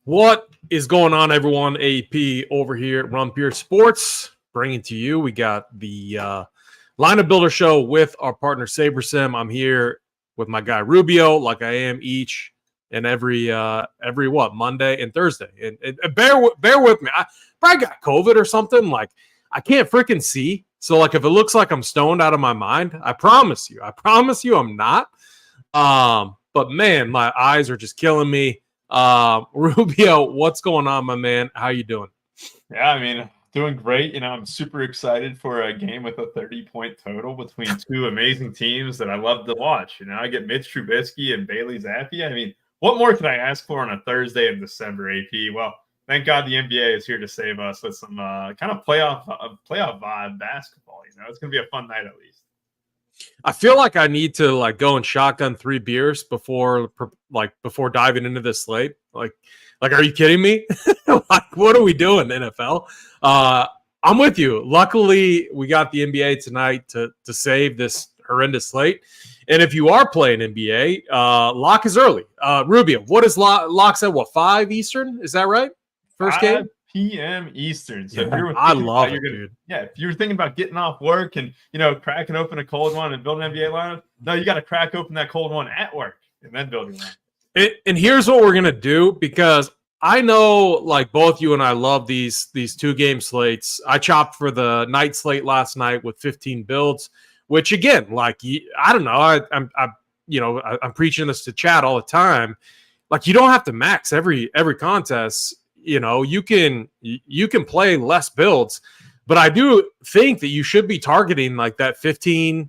What is going on, everyone? AP over here at Rum Beer Sports, bringing to you. We got the Lineup Builder Show with our partner SaberSim. I'm here with my guy Rubio, like I am each and every Monday and Thursday. And bear with me. I got COVID or something. Like I can't freaking see. So like if it looks like I'm stoned out of my mind, I promise you, I'm not. But man, my eyes are just killing me. Rubio, what's going on, my man? How you doing? Yeah, I mean, doing great. I'm super excited for a game with a 30-point total between two amazing teams that I love to watch. I get Mitch Trubisky and Bailey Zappi. I mean, what more could I ask for on a Thursday of December, AP? Well, thank God the NBA is here to save us with some kind of playoff vibe basketball. It's going to be a fun night at least. I feel like I need to go and shotgun 3 beers before diving into this slate. Like, are you kidding me? What are we doing, NFL? I'm with you. Luckily, we got the NBA tonight to save this horrendous slate. And if you are playing NBA, lock is early. Rubio, what is lock's at? 5 Eastern? Is that right? First game? 5 p.m. Eastern. So yeah, I love it, dude. Yeah, if you're thinking about getting off work and cracking open a cold one and building an NBA lineup, no, you got to crack open that cold one at work and then build your lineup. And here's what we're gonna do, because I know both you and I love these 2-game slates. I chopped for the night slate last night with 15 builds, which again, I don't know, I'm preaching this to chat all the time. You don't have to max every contest. You can play less builds, but I do think that you should be targeting that $15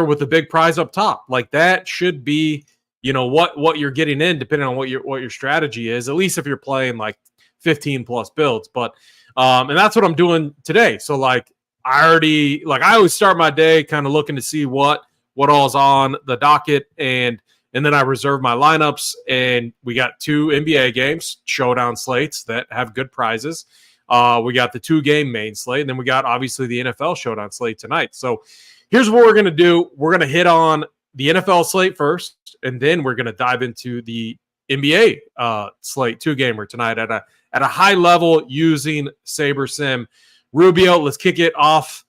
with a big prize up top. That should be, what you're getting in, depending on what your strategy is, at least if you're playing 15 plus builds. But and that's what I'm doing today. So I always start my day kind of looking to see what all's on the docket, and then I reserve my lineups, and we got 2 NBA games, showdown slates that have good prizes. We got the 2-game main slate, and then we got obviously the NFL showdown slate tonight. So here's what we're going to do. We're going to hit on the NFL slate first, and then we're going to dive into the NBA slate 2-gamer tonight at a high level using SaberSim. Rubio, let's kick it off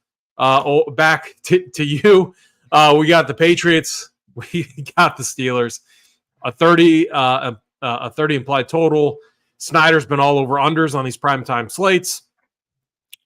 back to you. We got the Patriots. We got the Steelers, a 30 implied total. Snyder's been all over unders on these primetime slates.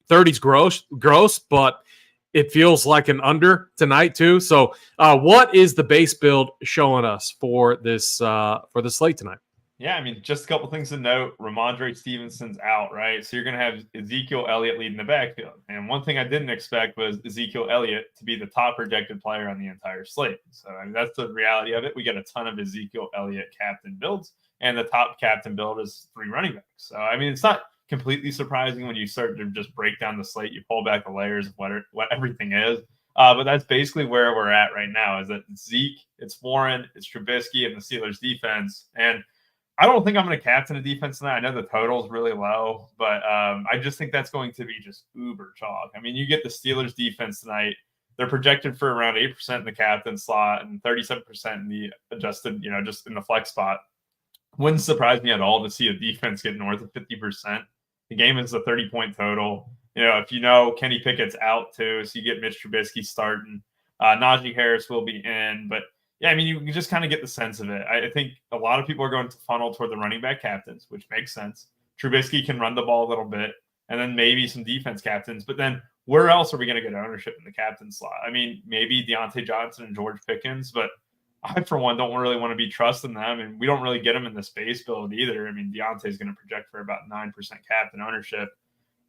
30's gross, but it feels like an under tonight too. So, what is the base build showing us for this for the slate tonight? Yeah, I mean, just a couple things to note. Ramondre Stevenson's out, right? So you're going to have Ezekiel Elliott leading the backfield. And one thing I didn't expect was Ezekiel Elliott to be the top projected player on the entire slate. So that's the reality of it. We got a ton of Ezekiel Elliott captain builds, and the top captain build is 3 running backs. So, I mean, it's not completely surprising when you start to just break down the slate. You pull back the layers of what everything is. But that's basically where we're at right now, is that it's Zeke, it's Warren, it's Trubisky, and the Steelers defense. And I don't think I'm going to captain a defense tonight. I know the total is really low, but I just think that's going to be just uber chalk. I mean, you get the Steelers defense tonight. They're projected for around 8% in the captain slot and 37% in the adjusted, just in the flex spot. Wouldn't surprise me at all to see a defense get north of 50%. The game is a 30-point total. If Kenny Pickett's out too, so you get Mitch Trubisky starting. Najee Harris will be in, but yeah, I mean, you can just kind of get the sense of it. I think a lot of people are going to funnel toward the running back captains, which makes sense. Trubisky can run the ball a little bit, and then maybe some defense captains. But then where else are we going to get ownership in the captain slot? I mean, maybe Deontay Johnson and George Pickens, but I, for one, don't really want to be trusting them, and we don't really get them in the space build either. I mean, Deontay's going to project for about 9% captain ownership.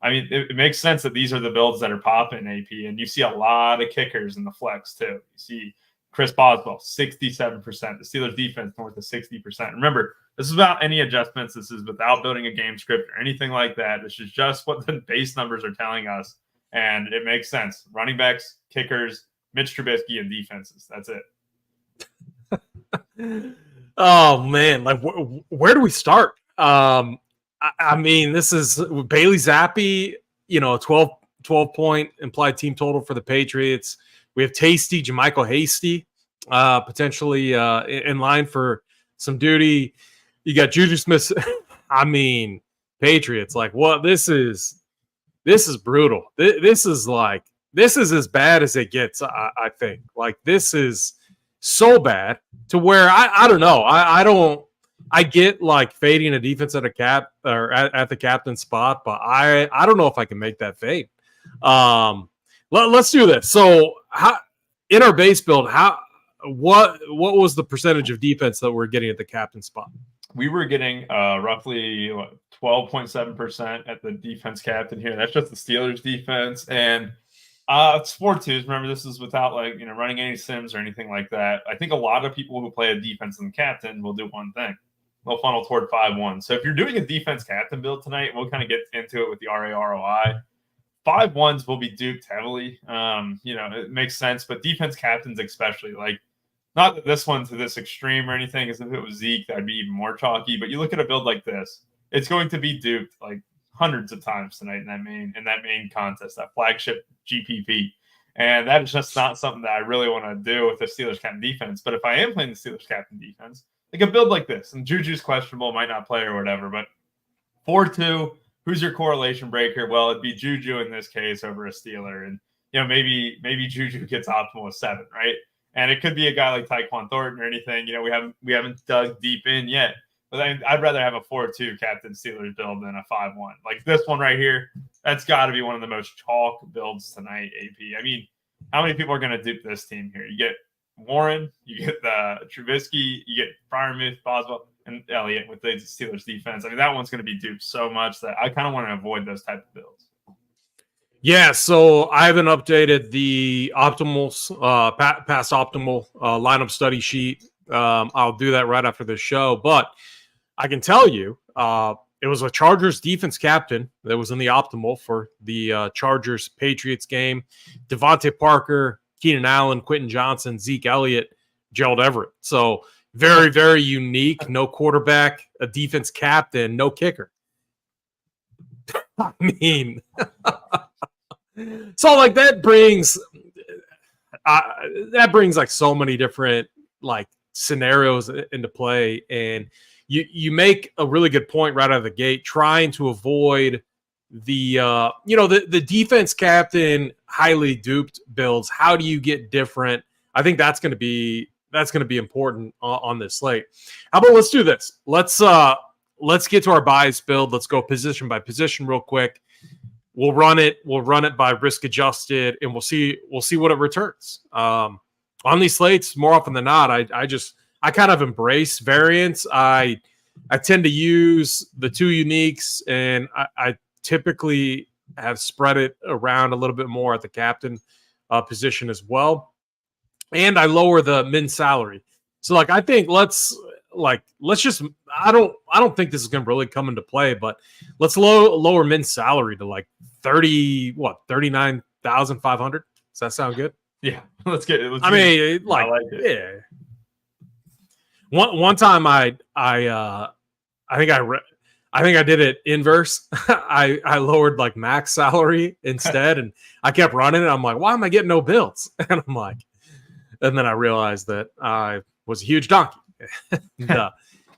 I mean, it makes sense that these are the builds that are popping, AP, and you see a lot of kickers in the flex too. You see Chris Boswell, 67%. The Steelers defense north of 60%. Remember, this is without any adjustments. This is without building a game script or anything like that. This is just what the base numbers are telling us, and it makes sense. Running backs, kickers, Mitch Trubisky, and defenses. That's it. Oh, man. Where do we start? I mean, this is Bailey Zappi, 12-point implied team total for the Patriots. We have Tasty, JaMychal Hasty, potentially in line for some duty. You got Juju Smith. I mean, Patriots, like, what? This is brutal. This is as bad as it gets. I think, like, this is so bad to where I don't know. I get like fading a defense at at the captain spot, but I don't know if I can make that fade. Let's do this. So, in our base build, what was the percentage of defense that we're getting at the captain spot? We were getting roughly 12.7% at the defense captain here. That's just the Steelers defense. And it's 4-2s. Remember, this is without running any sims or anything like that. I think a lot of people who play a defense and captain will do one thing. They'll funnel toward 5-1. So if you're doing a defense captain build tonight, we'll kind of get into it with the ROI. 5-1s will be duped heavily. It makes sense, but defense captains especially, like, not that this one to this extreme or anything, as if it was Zeke, that'd be even more chalky. But you look at a build like this, it's going to be duped like hundreds of times tonight in that main contest, that flagship GPP. And that is just not something that I really want to do with the Steelers captain defense. But if I am playing the Steelers captain defense, like a build like this, and Juju's questionable, might not play or whatever, but 4-2, who's your correlation breaker? Well, it'd be Juju in this case over a Steeler. And, maybe Juju gets optimal with 7, right? And it could be a guy like Tyquan Thornton or anything. We haven't dug deep in yet. But I'd rather have a 4-2 captain Steelers build than a 5-1. Like this one right here, that's got to be one of the most chalk builds tonight, AP. I mean, how many people are going to dupe this team here? You get Warren, you get Trubisky, you get Freiermuth, Boswell, and Elliott with the Steelers defense. I mean, that one's going to be duped so much that I kind of want to avoid those type of builds. Yeah, so I haven't updated the optimals, past optimal lineup study sheet. I'll do that right after the show, but I can tell you it was a Chargers defense captain that was in the optimal for the Chargers-Patriots game. Devontae Parker, Keenan Allen, Quentin Johnson, Zeke Elliott, Gerald Everett. So very, very unique. No quarterback, a defense captain, no kicker. I mean... So like that brings like so many different like scenarios into play, and you make a really good point right out of the gate, trying to avoid the defense captain highly duped builds. How do you get different? I think that's going to be important on this slate. How about let's do this? Let's get to our bias build. Let's go position by position real quick. We'll run it by risk adjusted, and we'll see what it returns. On these slates, more often than not, I kind of embrace variance. I tend to use the 2 uniques, and I typically have spread it around a little bit more at the captain position as well. And I lower the min salary. So like I think let's just I don't think this is going to really come into play, but let's lower min salary to like 39,500. Does that sound good? Yeah, let's get it. I like it. Yeah. One time I think I did it inverse. I lowered like max salary instead, and I kept running it. I'm like, why am I getting no builds? And I'm like, and then I realized that I was a huge donkey.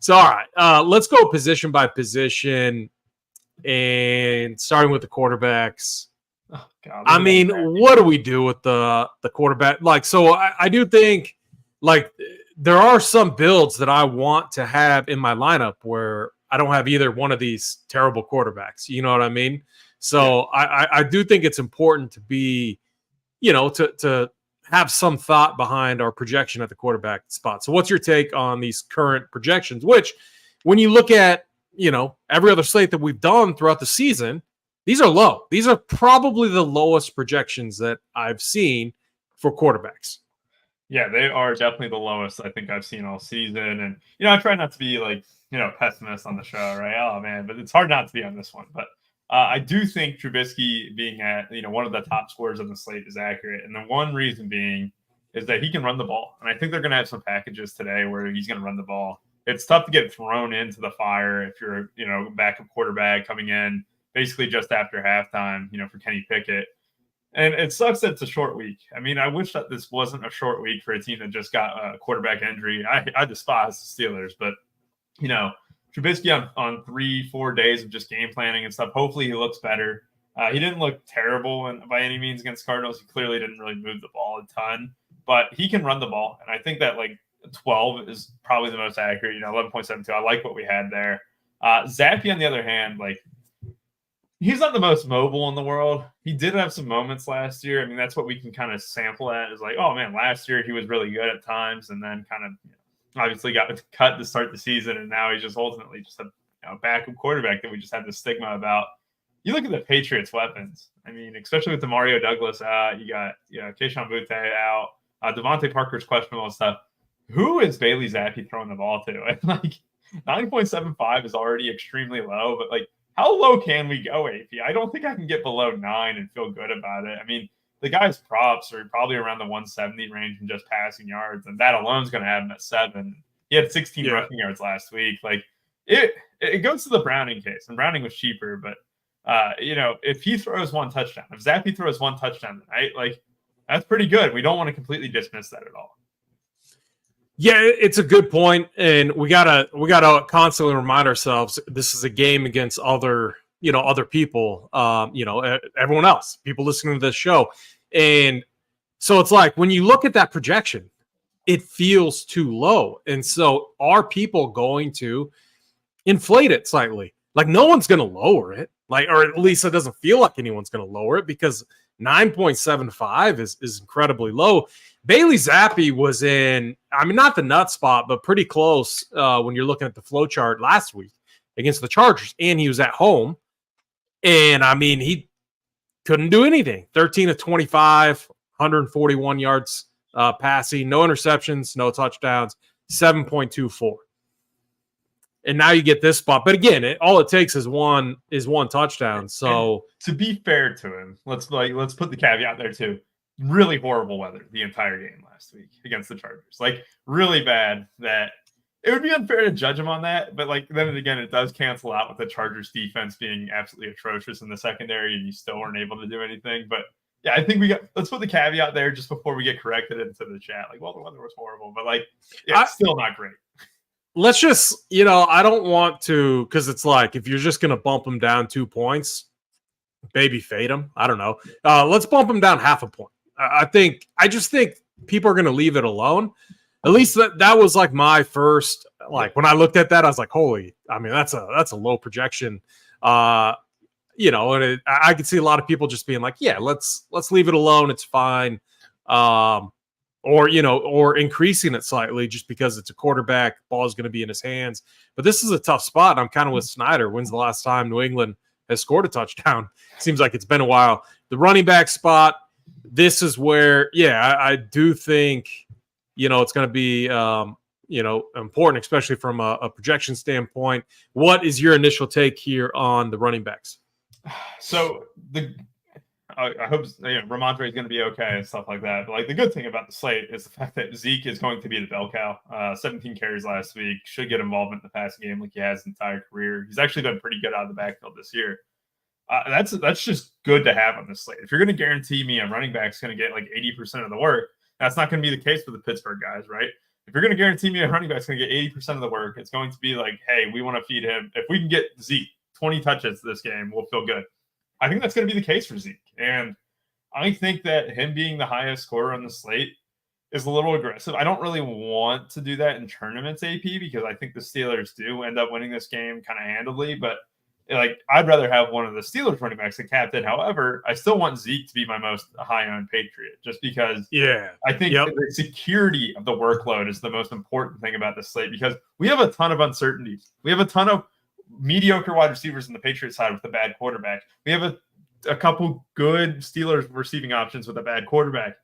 So, all right, let's go position by position, and starting with the quarterbacks. Oh, God, I mean, what do we do with the quarterback? Like, so I do think like there are some builds that I want to have in my lineup where I don't have either one of these terrible quarterbacks. You know what I mean? So yeah. I do think it's important to be, to have some thought behind our projection at the quarterback spot. So what's your take on these current projections, which when you look at, every other slate that we've done throughout the season, these are low. These are probably the lowest projections that I've seen for quarterbacks. Yeah, they are definitely the lowest I think I've seen all season. And, I try not to be like, pessimist on the show, right? Oh man, but it's hard not to be on this one. But I do think Trubisky being at, one of the top scorers on the slate is accurate. And the one reason being is that he can run the ball. And I think they're going to have some packages today where he's going to run the ball. It's tough to get thrown into the fire if you're, backup quarterback coming in basically just after halftime, for Kenny Pickett. And it sucks that it's a short week. I mean, I wish that this wasn't a short week for a team that just got a quarterback injury. I despise the Steelers, but, Trubisky on 3-4 days of just game planning and stuff. Hopefully he looks better. He didn't look terrible by any means against Cardinals. He clearly didn't really move the ball a ton, but he can run the ball. And I think that 12 is probably the most accurate, 11.72. I like what we had there. Zappy, on the other hand, he's not the most mobile in the world. He did have some moments last year. I mean, that's what we can kind of sample at is oh man, last year he was really good at times and then kind of obviously got cut to start the season. And now he's just ultimately just a backup quarterback that we just had this stigma about. You look at the Patriots weapons. I mean, especially with the Mario Douglas out, you got, Keishon Butte out, Devontae Parker's questionable and stuff. Who is Bailey Zappi throwing the ball to? And 9.75 is already extremely low, but how low can we go, AP? I don't think I can get below 9 and feel good about it. I mean, the guy's props are probably around the 170 range in just passing yards, and that alone is going to have him at 7. He had 16 rushing yards last week. It goes to the Browning case, and Browning was cheaper, but if he throws one touchdown, if Zappi throws one touchdown tonight, that's pretty good. We don't want to completely dismiss that at all. Yeah, it's a good point, and we gotta constantly remind ourselves this is a game against other people, everyone else, people listening to this show, and so it's when you look at that projection, it feels too low, and so are people going to inflate it slightly? No one's going to lower it, or at least it doesn't feel like anyone's going to lower it because 9.75 is incredibly low. Bailey Zappi was in, not the nut spot, but pretty close when you're looking at the flow chart last week against the Chargers, and he was at home. And, he couldn't do anything. 13 of 25, 141 yards passing, no interceptions, no touchdowns, 7.24. And now you get this spot. But again, all it takes is one touchdown. So and to be fair to him, let's put the caveat there too. Really horrible weather the entire game last week against the Chargers. Really bad that it would be unfair to judge him on that. But then again, it does cancel out with the Chargers defense being absolutely atrocious in the secondary and you still weren't able to do anything. But yeah, I think let's put the caveat there just before we get corrected into the chat. The weather was horrible, but it's still not great. Let's just, I don't want to, because it's if you're just going to bump them down 2 points, maybe fade them. I don't know. Let's bump them down half a point. I just think people are going to leave it alone. At least that was my first, when I looked at that, I was holy, that's a low projection. And I could see a lot of people just being yeah, let's leave it alone. It's fine. Or increasing it slightly just because it's a quarterback, ball is going to be in his hands. But this is a tough spot. And I'm kind of with Snyder. When's the last time New England has scored a touchdown? Seems like it's been a while. The running back spot, this is where, I do think, it's going to be, important, especially from a projection standpoint. What is your initial take here on the running backs? So I hope Ramondre is going to be okay and stuff like that. But the good thing about the slate is the fact that Zeke is going to be the bell cow. 17 carries last week, should get involvement in the passing game like he has his entire career. He's actually done pretty good out of the backfield this year. That's just good to have on this slate. If you're going to guarantee me a running back's going to get 80% of the work, that's not going to be the case for the Pittsburgh guys, right? If you're going to guarantee me a running back's going to get 80% of the work, it's going to be hey, we want to feed him. If we can get Zeke 20 touches this game, we'll feel good. I think that's going to be the case for Zeke. And I think that him being the highest scorer on the slate is a little aggressive. I don't really want to do that in tournaments, AP, because I think the Steelers do end up winning this game kind of handily. But I'd rather have one of the Steelers running backs than captain. However, I still want Zeke to be my most high-owned Patriot just because I think the security of the workload is the most important thing about this slate because we have a ton of uncertainties. We have a ton of mediocre wide receivers in the Patriots side with a bad quarterback. We have a couple good Steelers receiving options with a bad quarterback.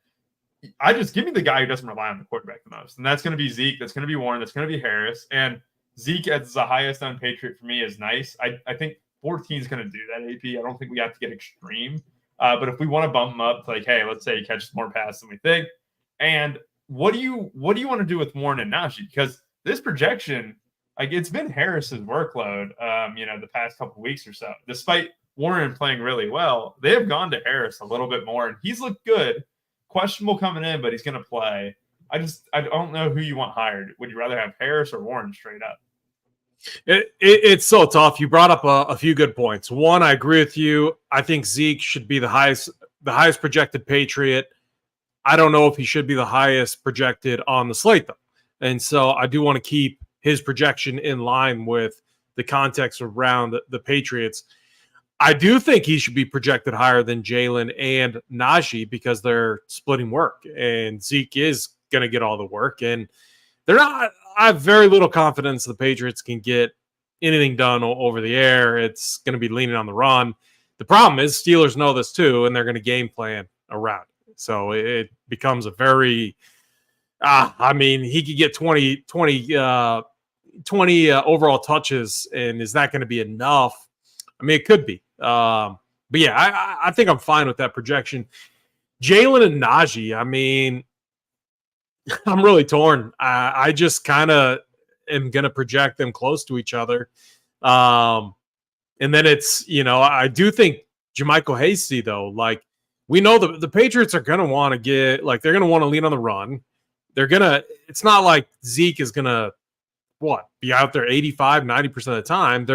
I just give me the guy who doesn't rely on the quarterback the most. And that's going to be Zeke. That's going to be Warren. That's going to be Harris. And Zeke as the highest owned Patriot for me is nice. I think 14 is going to do that, AP. I don't think we have to get extreme. But if we want to bump him up to hey, let's say he catches more passes than we think. And what do you want to do with Warren and Najee? Because this projection, it's been Harris's workload, the past couple of weeks or so. Despite Warren playing really well, they have gone to Harris a little bit more, and he's looked good. Questionable coming in, but he's going to play. I don't know who you want hired. Would you rather have Harris or Warren straight up? It's so tough. You brought up a few good points. One, I agree with you. I think Zeke should be the highest projected Patriot. I don't know if he should be the highest projected on the slate, though. And so I do want to keep his projection in line with the context around the Patriots. I do think he should be projected higher than Jalen and Najee because they're splitting work, and Zeke is going to get all the work. And they're not. I have very little confidence the Patriots can get anything done over the air. It's going to be leaning on the run. The problem is Steelers know this too, and they're going to game plan around it. So it becomes a very, I mean, he could get 20 overall touches, and is that going to be enough? I mean, it could be. But yeah, I think I'm fine with that projection. Jalen and Najee, I mean, I'm really torn. I just kind of am going to project them close to each other. And then it's, I do think Jermichael Hasty, though, like, we know the Patriots are going to want to get, like, they're going to want to lean on the run. It's not like Zeke is going to, be out there 85, 90% of the time.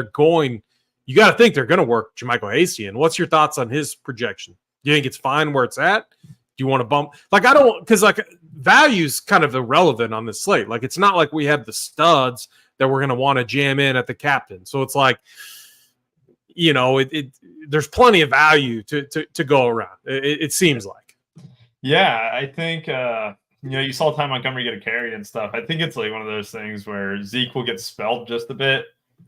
You got to think they're going to work Jermichael Hasty. And what's your thoughts on his projection? Do you think it's fine where it's at? Do you want to bump? Like, I don't, because like value's kind of irrelevant on this slate. Like, it's not like we have the studs that we're going to want to jam in at the captain. So it's like, there's plenty of value to go around. It seems like. Yeah, I think, you saw Ty Montgomery get a carry and stuff. I think it's like one of those things where Zeke will get spelled just a bit.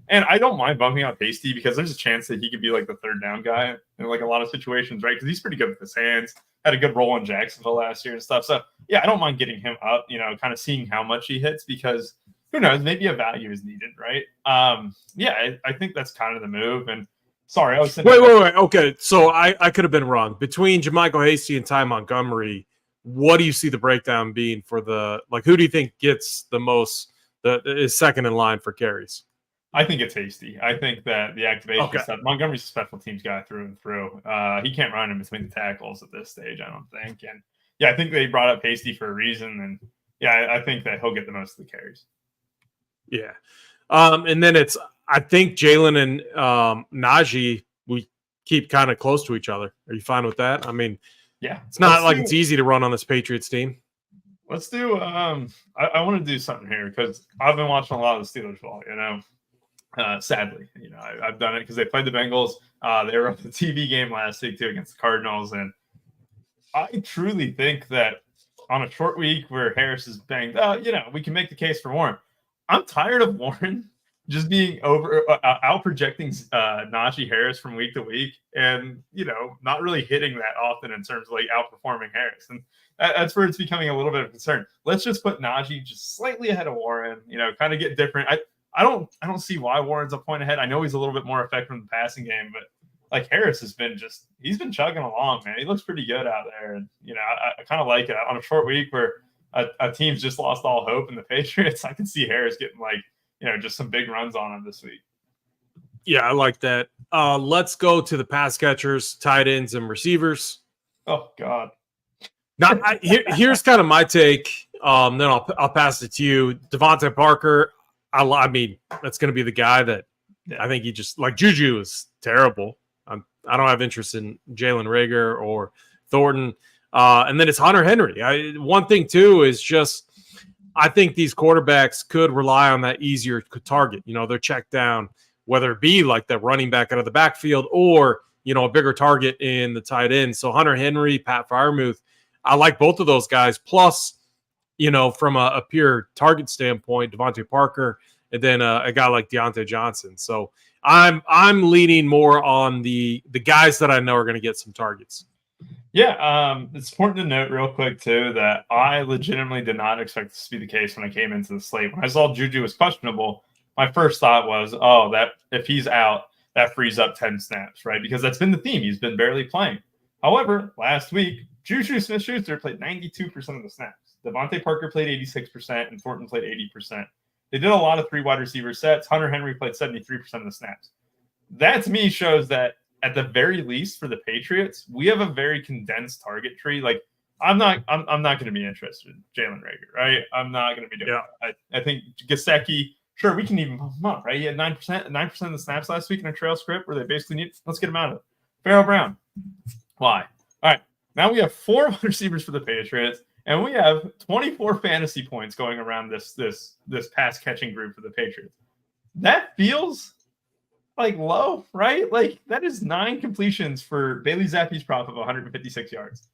And I don't mind bumping out Hasty because there's a chance that he could be like the third down guy in like a lot of situations, right? Because he's pretty good with his hands, had a good role in Jacksonville last year and stuff. So yeah, I don't mind getting him up, kind of seeing how much he hits because who knows, maybe a value is needed, right? I think that's kind of the move. And sorry, I was saying. Wait. Okay, so I could have been wrong. Between Jermichael Hasty and Ty Montgomery, what do you see the breakdown being for who do you think gets the most, is second in line for carries? I think it's Hasty. I think that the activation stuff, Montgomery's a special teams guy through and through. He can't run in between the tackles at this stage, I don't think. And yeah, I think they brought up Hasty for a reason. And yeah, I think that he'll get the most of the carries. Yeah. And then I think Jalen and Najee, we keep kind of close to each other. Are you fine with that? I mean, yeah, it's not like it's easy to run on this Patriots team. Let's do, I want to do something here because I've been watching a lot of the Steelers ball, sadly, I've done it because they played the Bengals. They were on the TV game last week too against the Cardinals. And I truly think that on a short week where Harris is banged out, we can make the case for Warren. I'm tired of Warren just being out projecting Najee Harris from week to week and, not really hitting that often in terms of like outperforming Harris. And that's where it's becoming a little bit of a concern. Let's just put Najee just slightly ahead of Warren, kind of get different. I don't see why Warren's a point ahead. I know he's a little bit more effective in the passing game, but like Harris has been he's been chugging along, man. He looks pretty good out there. And, I kind of like it on a short week where a team's just lost all hope in the Patriots. I can see Harris getting just some big runs on him this week. Yeah, I like that. Let's go to the pass catchers, tight ends, and receivers. Oh God. Now, here's kind of my take. Then I'll pass it to you. Devontae Parker. I mean, that's going to be the guy that I think he just like Juju is terrible. I don't have interest in Jalen Reagor or Thornton. And then it's Hunter Henry. One thing too is just I think these quarterbacks could rely on that easier target. They're checked down, whether it be like that running back out of the backfield or a bigger target in the tight end. So Hunter Henry, Pat Freiermuth, I like both of those guys. Plus, from a pure target standpoint, Devontae Parker, and then a guy like Deontay Johnson. So I'm leaning more on the guys that I know are going to get some targets. Yeah, it's important to note real quick too that I legitimately did not expect this to be the case when I came into the slate. When I saw Juju was questionable, my first thought was, that if he's out, that frees up 10 snaps, right? Because that's been the theme. He's been barely playing. However, last week, Juju Smith-Schuster played 92% of the snaps. Devontae Parker played 86% and Thornton played 80%. They did a lot of 3 wide receiver sets. Hunter Henry played 73% of the snaps. That to me shows that at the very least for the Patriots, we have a very condensed target tree. Like I'm not going to be interested in Jalen Reagor, right? I'm not going to be doing that. I think Gesicki sure, we can even bump him up, right? He had 9% of the snaps last week in a trail script where they basically need, let's get him out of it. Pharaoh Brown. Why? All right. Now we have 4 receivers for the Patriots, and we have 24 fantasy points going around this pass catching group for the Patriots. That feels like low, right? Like that is 9 completions for Bailey Zappi's prop of 156 yards.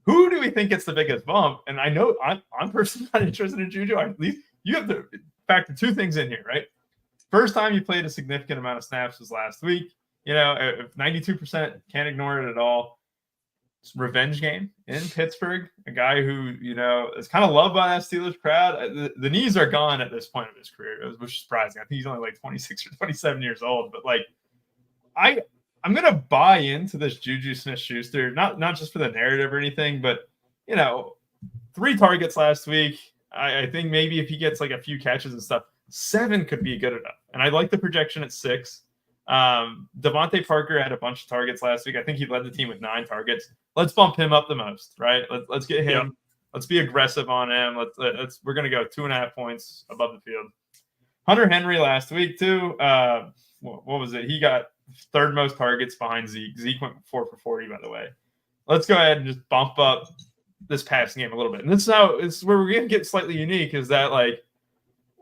Who do we think gets the biggest bump? And I know I'm personally not interested in Juju. At least you have to factor 2 things in here, right? First time you played a significant amount of snaps was last week. If 92% can't ignore it at all. It's a revenge game in Pittsburgh. A guy who, is kind of loved by that Steelers crowd. The knees are gone at this point of his career, which is surprising. I think he's only like 26 or 27 years old. But like, I'm going to buy into this Juju Smith-Schuster, not just for the narrative or anything, but, 3 targets last week. I think maybe if he gets like a few catches and stuff, 7 could be good enough. And I like the projection at 6. Devontae Parker had a bunch of targets last week. I think he led the team with 9 targets. Let's bump him up the most, right? Let's get him. Yep. Let's be aggressive on him. We're going to go 2.5 points above the field. Hunter Henry last week too. What was it? He got 3rd most targets behind Zeke. Zeke went 4 for 40, by the way. Let's go ahead and just bump up this passing game a little bit. And this is where we're going to get slightly unique, is that like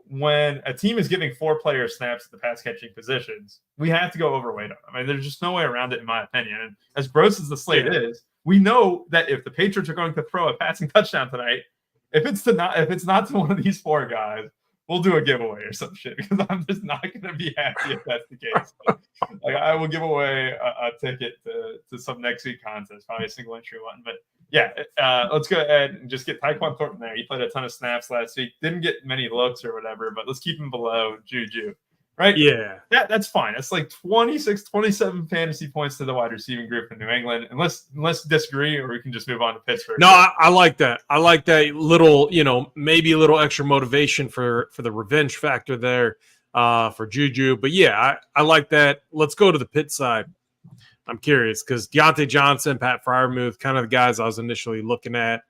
when a team is giving 4 players snaps at the pass catching positions, we have to go overweight on them. I mean, there's just no way around it, in my opinion. And as gross as the slate is, we know that if the Patriots are going to throw a passing touchdown tonight, if it's not to one of these 4 guys, we'll do a giveaway or some shit, because I'm just not going to be happy if that's the case. Like, I will give away a ticket to some next week contest, probably a single entry one. But yeah, let's go ahead and just get Tyquan Thornton there. He played a ton of snaps last week, didn't get many looks or whatever, but let's keep him below Juju. Right? Yeah. That's fine. That's like 26, 27 fantasy points to the wide receiving group in New England. Unless disagree, or we can just move on to Pittsburgh. No, I like that. I like that little, maybe a little extra motivation for the revenge factor there for Juju. But yeah, I like that. Let's go to the Pitt side. I'm curious because Deontay Johnson, Pat Freiermuth, kind of the guys I was initially looking at.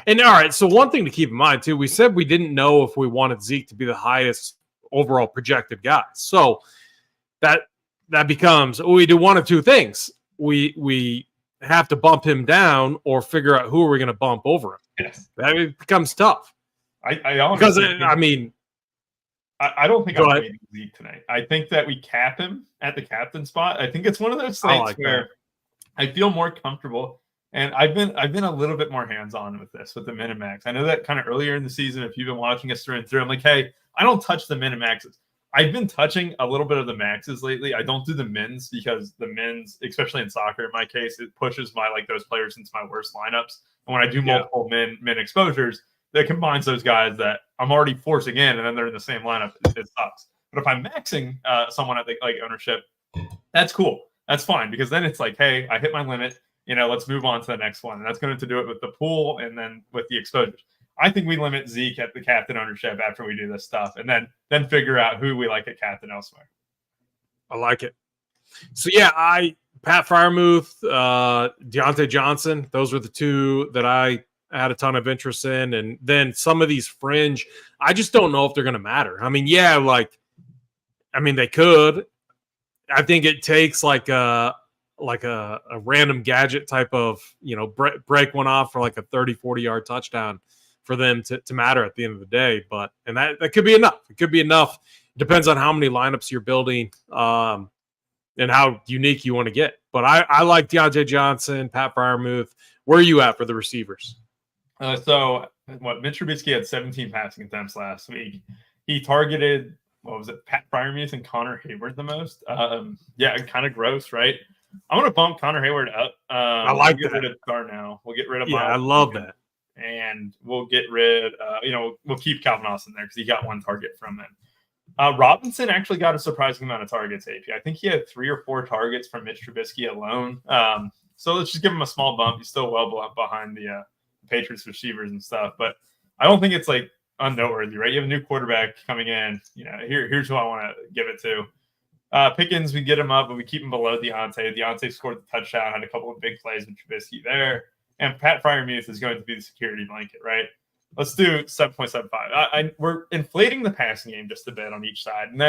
And all right, so one thing to keep in mind too, we said we didn't know if we wanted Zeke to be the highest overall projected guy. So that becomes, we do one of 2 things. We have to bump him down or figure out who are we going to bump over him. Yes. That becomes tough. I don't think I'm waiting Zeke tonight. I think that we cap him at the captain spot. I think it's one of those slates where I feel more comfortable. And I've been a little bit more hands-on with this, with the min and max. I know that kind of earlier in the season, if you've been watching us through and through, I'm like, hey, I don't touch the min and maxes. I've been touching a little bit of the maxes lately. I don't do the mins, because the mins, especially in soccer, in my case, it pushes those players into my worst lineups. And when I do multiple min exposures, that combines those guys that I'm already forcing in, and then they're in the same lineup. It sucks. But if I'm maxing someone at the ownership, that's cool. That's fine, because then it's like, hey, I hit my limit. Let's move on to the next one. And that's going to do it with the pool and then with the exposures. I think we limit Zeke at the captain ownership after we do this stuff, and then figure out who we like at captain elsewhere. I like it. So yeah, Pat Freiermuth, Deontay Johnson, those were the 2 that I had a ton of interest in. And then some of these fringe, I just don't know if they're going to matter. I mean, they could. I think it takes like a random gadget type of, break one off for like a 30, 40-yard touchdown for them to matter at the end of the day. And that could be enough. It could be enough. It depends on how many lineups you're building and how unique you want to get. But I like Deontay Johnson, Pat Freiermuth. Where are you at for the receivers? Mitch Trubisky had 17 passing attempts last week. He targeted, Pat Freiermuth and Connor Hayward the most. Kind of gross, right? I'm going to bump Connor Hayward up. I like we'll get that. rid of Darnell. We'll get rid of I love that. And we'll get rid, we'll keep Calvin Austin there because he got 1 target from him. Robinson actually got a surprising amount of targets, AP. I think he had 3 or 4 targets from Mitch Trubisky alone. So let's just give him a small bump. He's still well behind the Patriots receivers and stuff. But I don't think it's like unnoteworthy, right? You have a new quarterback coming in. Here's who I want to give it to. Pickens, we get him up, but we keep him below Deontay. Deontay scored the touchdown, had a couple of big plays with Trubisky there. And Pat Freiermuth is going to be the security blanket, right? let's do 7.75. We're inflating the passing game just a bit on each side, and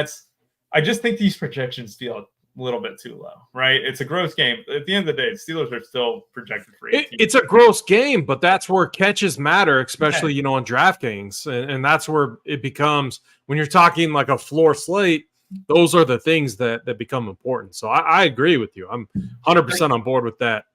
I just think these projections feel a little bit too low, right? It's a gross game. At the end of the day, the Steelers are still projected for 18. It's a gross game, but that's where catches matter, especially, on DraftKings. And that's where it becomes, when you're talking like a floor slate, those are the things that become important. So I agree with you. I'm 100% on board with that.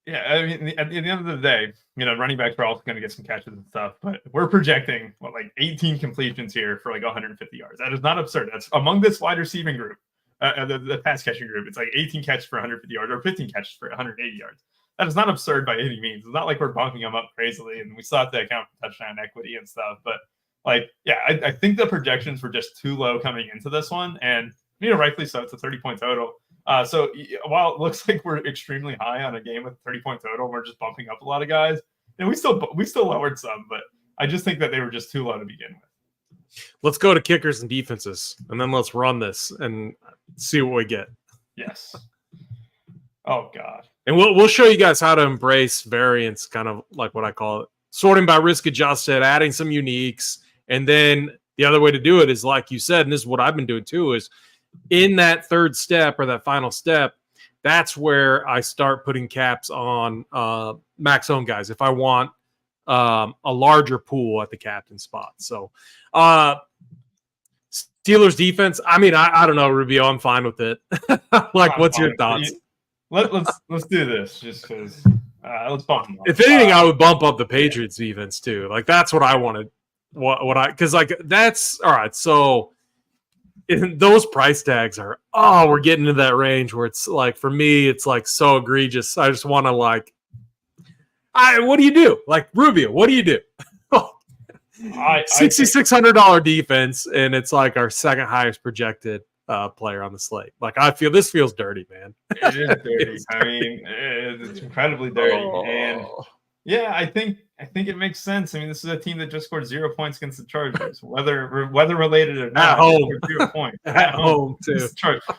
Yeah, I mean, at the end of the day, running backs are also going to get some catches and stuff, but we're projecting, 18 completions here for 150 yards. That is not absurd. That's among this wide receiving group. The pass catching group, it's 18 catches for 150 yards or 15 catches for 180 yards. That is not absurd by any means. It's not like we're bunking them up crazily, and we still have to account for touchdown equity and stuff. But I think the projections were just too low coming into this one, and rightfully so. It's a 30-point total. So while it looks like we're extremely high on a game with a 30-point total, we're just bumping up a lot of guys, and we still lowered some, but I just think that they were just too low to begin with. Let's go to kickers and defenses, and then let's run this and see what we get. Yes. Oh, God. And we'll show you guys how to embrace variance, kind of like what I call it, sorting by risk adjusted, adding some uniques. And then the other way to do it is, like you said, and this is what I've been doing too, is in that third step or that final step, that's where I start putting caps on max own guys if I want a larger pool at the captain spot. So Steelers defense, I mean, I don't know, Rubio, I'm fine with it. What's your thoughts? Let's do this just because let's bump them up. If anything, I would bump up the Patriots defense too. That's what I wanted. Because that's all right. So those price tags are, we're getting into that range where it's for me, it's so egregious. I just want to what do you do? Rubio, what do you do? $6,600 defense, and it's our second highest projected player on the slate. I feel this feels dirty, man. It is dirty. I mean, it's incredibly dirty. And yeah, I think it makes sense. I mean, this is a team that just scored 0 points against the Chargers, whether related or not. At home, 0 points. At home too.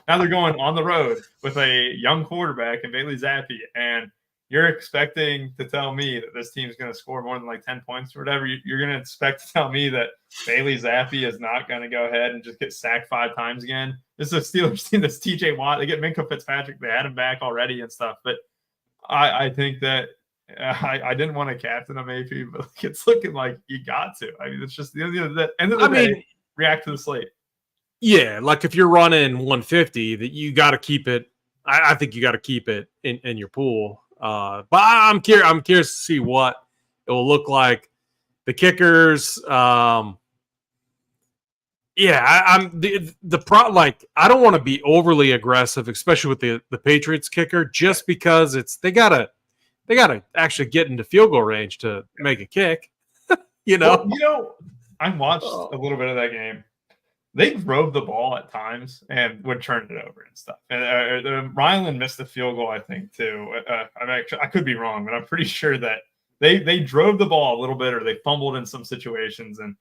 Now they're going on the road with a young quarterback and Bailey Zappi, and you're expecting to tell me that this team's going to score more than 10 points or whatever. You're going to expect to tell me that Bailey Zappi is not going to go ahead and just get sacked 5 times again. This is a Steelers team that's TJ Watt. They get Minkah Fitzpatrick. They had him back already and stuff. But I think that I didn't want to captain him, AP, but it's looking like you got to. I mean, it's just the end of the day, react to the slate. Yeah, if you're running 150, that you got to keep it. I think you got to keep it in your pool. But I'm curious to see what it will look like. The kickers, I'm I don't want to be overly aggressive, especially with the Patriots kicker, just because they gotta actually get into field goal range to make a kick. Well, I watched a little bit of that game. They drove the ball at times and would turn it over and stuff. And Ryland missed a field goal, I think, too. I could be wrong, but I'm pretty sure that they drove the ball a little bit, or they fumbled in some situations. And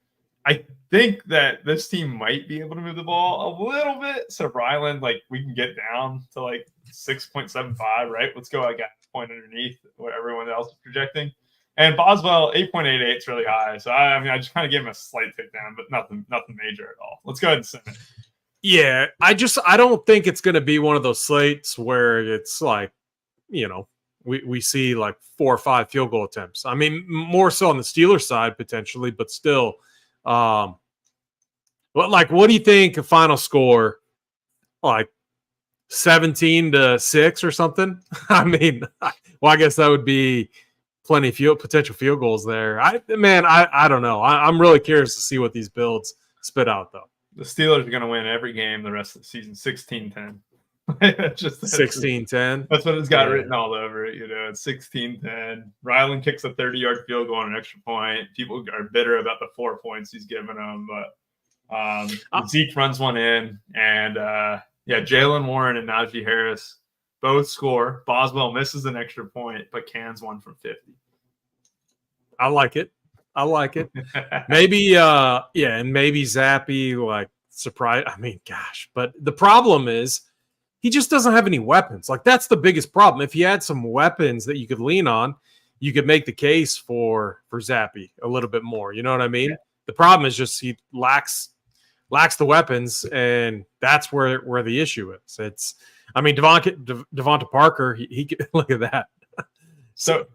I think that this team might be able to move the ball a little bit. So Ryland, we can get down to 6.75, right? Let's go a point underneath what everyone else is projecting. And Boswell, 8.88 is really high. So, I just kind of gave him a slight tick down, but nothing major at all. Let's go ahead and send it. Yeah, I don't think it's going to be one of those slates where it's we see 4 or 5 field goal attempts. I mean, more so on the Steelers side potentially, but still. What do you think a final score? 17-6 or something? I mean, I guess that would be plenty of potential field goals there. I don't know. I'm really curious to see what these builds spit out, though. The Steelers are going to win every game the rest of the season, 16-10. Just 16-10. That's what it's got written all over it. It's 16-10. Ryland kicks a 30-yard field goal on an extra point. People are bitter about the 4 points he's given them, but Zeke runs one in, and Jalen Warren and Najee Harris both score. Boswell misses an extra point, but cans one from 50. I like it. Maybe, and maybe Zappi, surprise. I mean, gosh. But the problem is he just doesn't have any weapons. That's the biggest problem. If he had some weapons that you could lean on, you could make the case for Zappy a little bit more. You know what I mean? Yeah. The problem is just he lacks the weapons, and that's where the issue is. It's, I mean, Devonta Parker, he look at that. So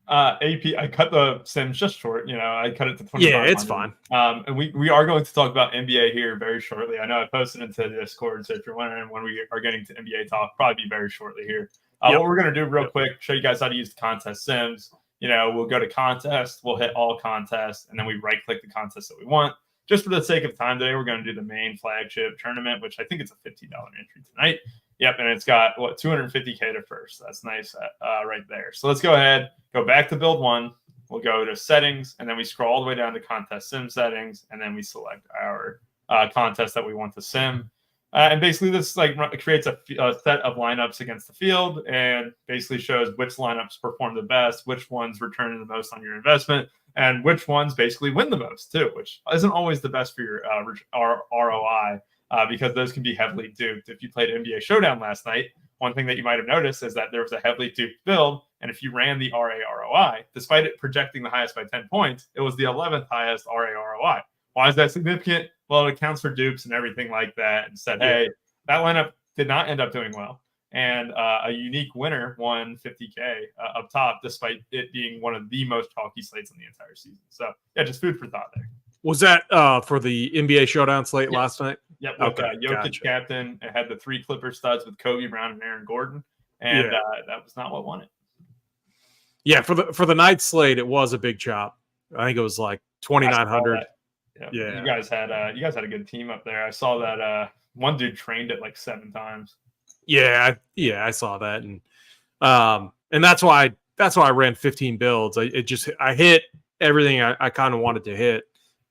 AP, I cut the sims just short. I cut it to 25. Yeah, it's fine. And we are going to talk about NBA here very shortly. I know I posted into Discord, so if you're wondering when we are getting to NBA talk, probably be very shortly here. What we're going to do real quick, show you guys how to use the contest sims. We'll go to contest, we'll hit all contests, and then we right-click the contest that we want. Just for the sake of time today, we're going to do the main flagship tournament, which I think it's a $15 entry tonight. Yep, and it's got, 250K to first. That's nice right there. So let's go ahead, go back to build one. We'll go to settings, and then we scroll all the way down to contest sim settings, and then we select our contest that we want to sim. And basically this creates a set of lineups against the field and basically shows which lineups perform the best, which ones return the most on your investment, and which ones basically win the most too, which isn't always the best for your ROI because those can be heavily duped. If you played NBA Showdown last night, one thing that you might have noticed is that there was a heavily duped build, and if you ran the ROI, despite it projecting the highest by 10 points, it was the 11th highest ROI. Why is that significant? Well, it accounts for dupes and everything like that, and said, hey, that lineup did not end up doing well. And a unique winner won $50K up top, despite it being one of the most chalky slates in the entire season. So, yeah, just food for thought there. Was that for the NBA Showdown slate last night? Yep. Okay. Jokic captain. It had the 3 Clipper studs with Kobe Brown and Aaron Gordon, and that was not what won it. Yeah, for the night slate, it was a big chop. I think it was like 2,900. Yeah, you guys had a good team up there. I saw that one dude trained it like 7 times. Yeah, I saw that, and that's why I ran 15 builds. I hit everything I kind of wanted to hit,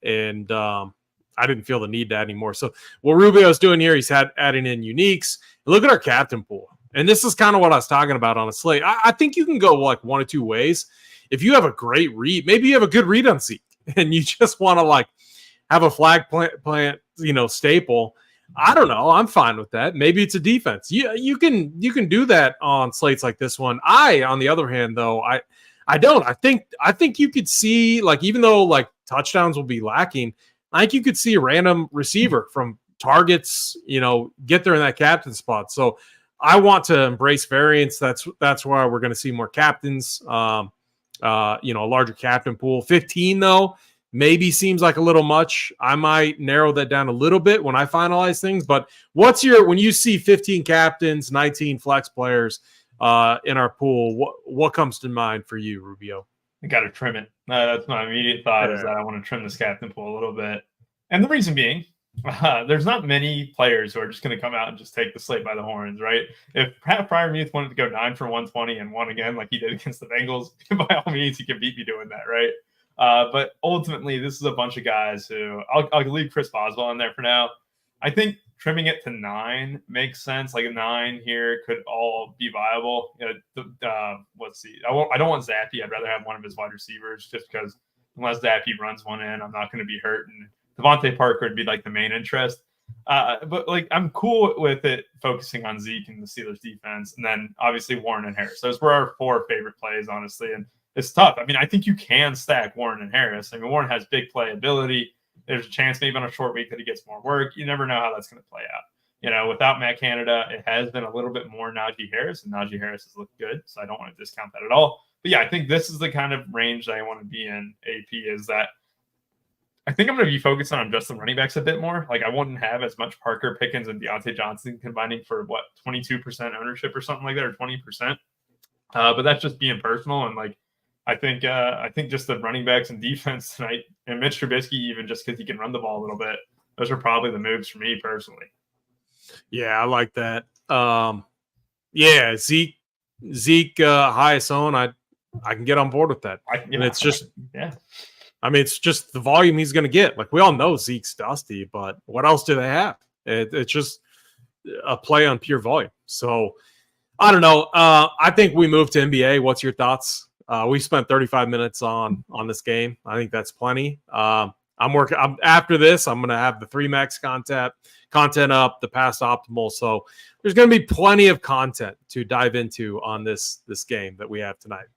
and I didn't feel the need to add anymore. So what Rubio's doing here, he's adding in uniques. Look at our captain pool, and this is kind of what I was talking about on a slate. I think you can go like one or two ways. If you have a great read, maybe you have a good read on Zeke, and you just want to have a flag plant, staple. I don't know. I'm fine with that. Maybe it's a defense. You can do that on slates like this one. On the other hand, though, I don't. I think you could see, even though touchdowns will be lacking, I think you could see a random receiver from targets, get there in that captain spot. So I want to embrace variance. That's why we're going to see more captains. A larger captain pool. 15 though. Maybe seems like a little much. I might narrow that down a little bit when I finalize things. But when you see 15 captains, 19 flex players in our pool, what comes to mind for you, Rubio? I got to trim it. That's my immediate thought is that I want to trim this captain pool a little bit. And the reason being, there's not many players who are just going to come out and just take the slate by the horns, right? If Pat Freiermuth wanted to go 9 for 120 and won again like he did against the Bengals, by all means, he can beat me doing that, right? But ultimately, this is a bunch of guys who I'll leave Chris Boswell in there for now. I think trimming it to 9 makes sense. Like a 9 here could all be viable. Let's see. I don't want Zappy. I'd rather have one of his wide receivers just because unless Zappy runs one in, I'm not going to be hurt. And Devontae Parker would be the main interest. But I'm cool with it focusing on Zeke and the Steelers defense. And then obviously Warren and Harris. Those were our 4 favorite plays, honestly. And it's tough. I mean, I think you can stack Warren and Harris. I mean, Warren has big playability. There's a chance maybe on a short week that he gets more work. You never know how that's going to play out. Without Matt Canada, it has been a little bit more Najee Harris, and Najee Harris has looked good, so I don't want to discount that at all. But yeah, I think this is the kind of range that I want to be in. AP is that I think I'm going to be focusing on just the running backs a bit more. I wouldn't have as much Parker, Pickens, and Deontay Johnson combining for 22% ownership or something like that, or 20%. But that's just being personal, and I think just the running backs and defense tonight, and Mitch Trubisky, even just because he can run the ball a little bit, those are probably the moves for me personally. Yeah, I like that. Zeke highest own, I can get on board with that. And it's just it's just the volume he's going to get. We all know Zeke's dusty, but what else do they have? It's just a play on pure volume. So I don't know. I think we move to NBA. What's your thoughts? We spent 35 minutes on this game. I think that's plenty. After this, I'm going to have the 3max content up, the past optimal. So there's going to be plenty of content to dive into on this game that we have tonight.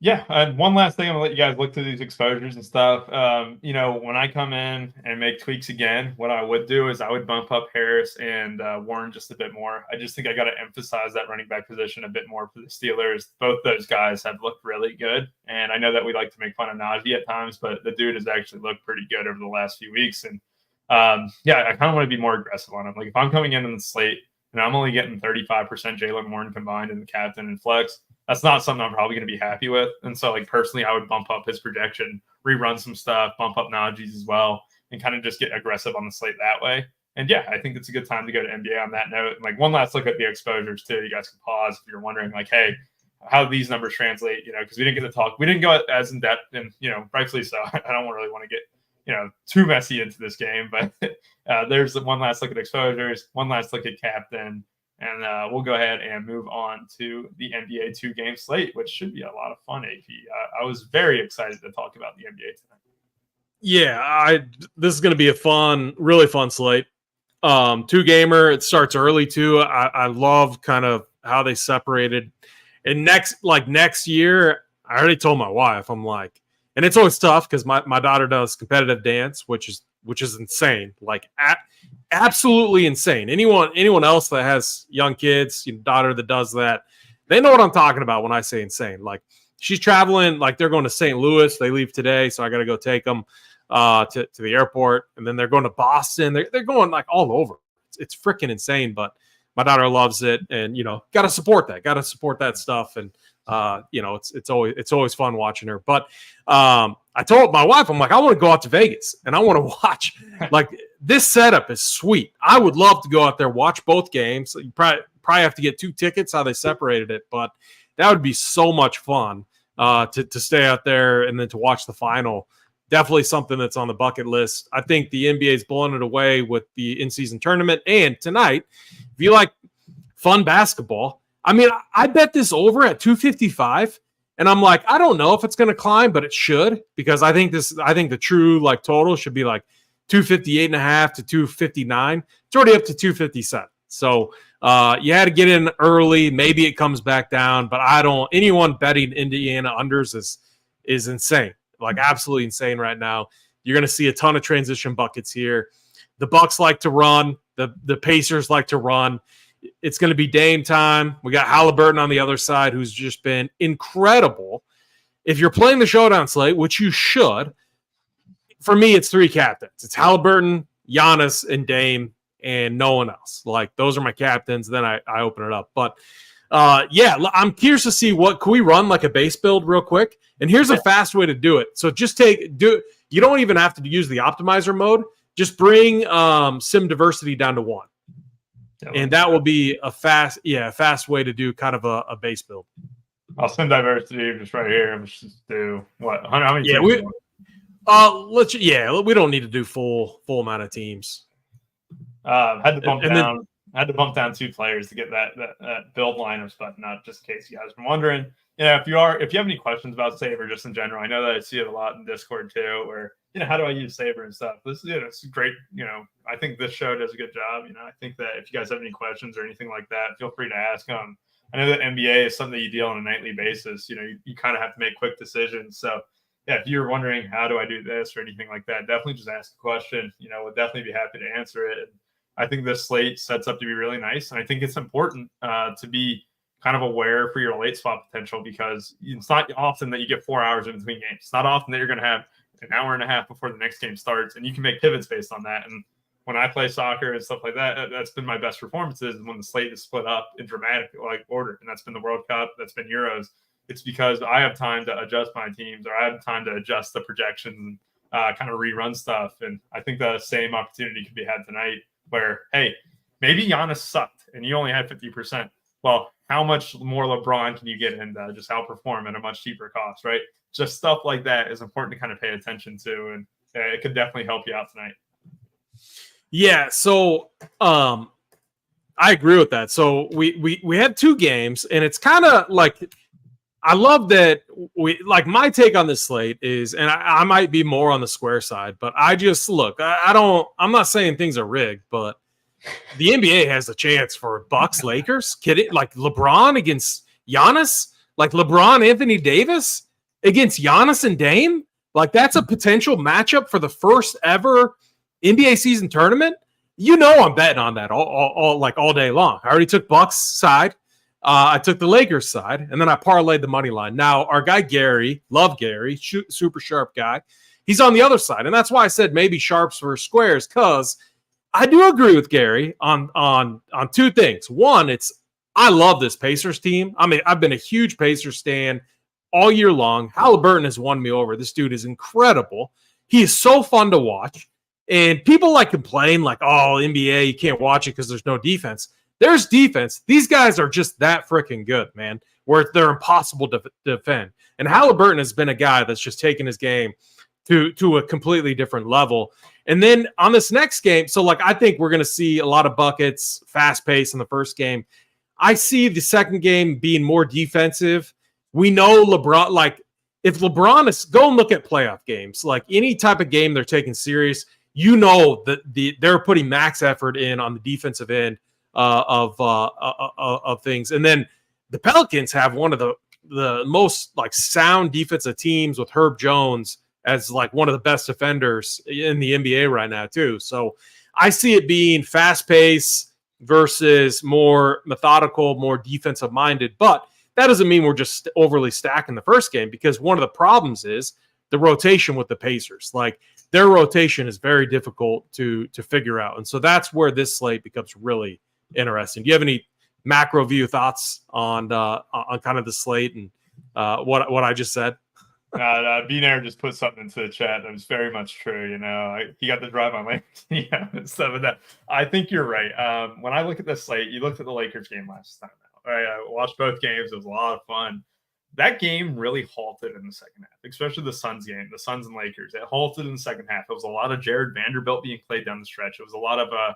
Yeah, and one last thing, I'm gonna let you guys look through these exposures and stuff. When I come in and make tweaks again, what I would do is I would bump up Harris and Warren just a bit more. I just think I got to emphasize that running back position a bit more for the Steelers. Both those guys have looked really good, and I know that we like to make fun of Najee at times, but the dude has actually looked pretty good over the last few weeks. And I kind of want to be more aggressive on him. Like if I'm coming in the slate and I'm only getting 35% Jalen Warren combined in the captain and flex, that's not something I'm probably going to be happy with. And so, like, personally, I would bump up his projection, rerun some stuff, bump up Najee's as well, and kind of just get aggressive on the slate that way. And yeah, I think it's a good time to go to NBA on that note. And like one last look at the exposures too. You guys can pause if you're wondering, like, hey, how do these numbers translate? Because we didn't get to talk. We didn't go as in depth, and rightfully so. I don't really want to get too messy into this game, but there's one last look at exposures, one last look at captain. And we'll go ahead and move on to the NBA 2-game slate, which should be a lot of fun, AP. I was very excited to talk about the NBA tonight. Yeah, this is going to be a really fun slate. 2-gamer, it starts early too. I love kind of how they separated. And next year, I already told my wife, I'm like, and it's always tough because my daughter does competitive dance, which is insane. Like absolutely insane. Anyone else that has young kids, daughter that does that, they know what I'm talking about when I say insane. Like she's traveling, like they're going to St. Louis. They leave today, so I got to go take them to the airport, and then they're going to Boston. They're going like all over. It's freaking insane, but my daughter loves it, and got to support that. Got to support that stuff, and it's always fun watching her. But I told my wife, I'm like, I want to go out to Vegas and I want to watch. Like this setup is sweet. I would love to go out there, watch both games. You probably have to get 2 tickets, how they separated it, but that would be so much fun to stay out there and then to watch the final. Definitely something that's on the bucket list. I think the NBA is blowing it away with the in-season tournament. And tonight, if you like fun basketball, I mean, I bet this over at 255, and I'm like, I don't know if it's going to climb, but it should, because I think the true like total should be like 258.5 to 259. It's already up to 257. So you had to get in early. Maybe it comes back down, but anyone betting Indiana unders is insane, like absolutely insane right now. You're going to see a ton of transition buckets here. The Bucks like to run. The Pacers like to run. It's going to be Dame time. We got Halliburton on the other side, who's just been incredible. If you're playing the Showdown slate, which you should, for me, it's 3 captains. It's Halliburton, Giannis, and Dame, and no one else. Like, those are my captains. Then I open it up. But, I'm curious to see can we run like a base build real quick? And here's a fast way to do it. So just you don't even have to use the optimizer mode. Just bring sim diversity down to 1. And that will be a fast way to do kind of a base build. I'll send diversity just right here. Let's just do what? How many? Yeah, we don't need to do full amount of teams. Had to bump down 2 players to get that build lineups button up, just in case you guys are wondering. If you have any questions about Saber just in general, I know that I see it a lot in Discord too, where how do I use Saber and stuff. This is it's great. I think this show does a good job. I think that if you guys have any questions or anything like that, feel free to ask them. I know that NBA is something that you deal on a nightly basis. You kind of have to make quick decisions. So yeah, if you're wondering how do I do this or anything like that, definitely just ask a question. We'll definitely be happy to answer it. And I think this slate sets up to be really nice, and I think it's important to be kind of aware for your late swap potential, because it's not often that you get 4 hours in between games. It's not often that you're going to have an hour and a half before the next game starts, and you can make pivots based on that. And when I play soccer and stuff like that, that's been my best performances when the slate is split up in dramatic order, and that's been the World Cup, that's been Euros. It's because I have time to adjust my teams, or I have time to adjust the projections and kind of rerun stuff. And I think the same opportunity could be had tonight, where, hey, maybe Giannis sucked and you only had 50%. Well, how much more LeBron can you get in to just outperform at a much cheaper cost, right? Just stuff like that is important to kind of pay attention to, and it could definitely help you out tonight. Yeah, so I agree with that. So we had 2 games, and it's kind of like, I love that my take on this slate is, and I might be more on the square side, but I just I'm not saying things are rigged, but the NBA has a chance for Bucks Lakers. Kidding? Like LeBron against Giannis, like LeBron Anthony Davis. against Giannis and Dame, like that's a potential matchup for the first ever NBA season tournament. You know I'm betting on that all day long. I already took Bucks side. I took the Lakers side, and then I parlayed the money line. Now, our guy Gary, love Gary, super sharp guy, he's on the other side, and that's why I said maybe sharps versus squares, because I do agree with Gary on two things. One, I love this Pacers team. I mean, I've been a huge Pacers stan all year long. Halliburton has won me over. This dude is incredible. He is so fun to watch. And people like complain like, oh, NBA, you can't watch it because there's no defense. There's defense. These guys are just that freaking good, man, where they're impossible to defend. And Halliburton has been a guy that's just taken his game to a completely different level. And then on this next game, so like I think we're going to see a lot of buckets, fast pace in the first game. I see the second game being more defensive. We know LeBron, like if LeBron is, go and look at playoff games, like any type of game they're taking serious, you know that they're putting max effort in on the defensive end of things. And then the Pelicans have one of the most like sound defensive teams with Herb Jones as like one of the best defenders in the NBA right now too. So I see it being fast paced versus more methodical, more defensive minded, but that doesn't mean we're just overly stacking the first game, because one of the problems is the rotation with the Pacers. Like their rotation is very difficult to figure out. And so that's where this slate becomes really interesting. Do you have any macro view thoughts on kind of the slate and what I just said? B-Nair just put something into the chat that was very much true. You know, he got the drive on Lakers. Yeah, stuff of that. I think you're right. When I look at this slate, you looked at the Lakers game last time. Right, I watched both games. It was a lot of fun. That game really halted in the second half, especially the Suns game, the Suns and Lakers. It halted in the second half. It was a lot of Jared Vanderbilt being played down the stretch. It was a lot of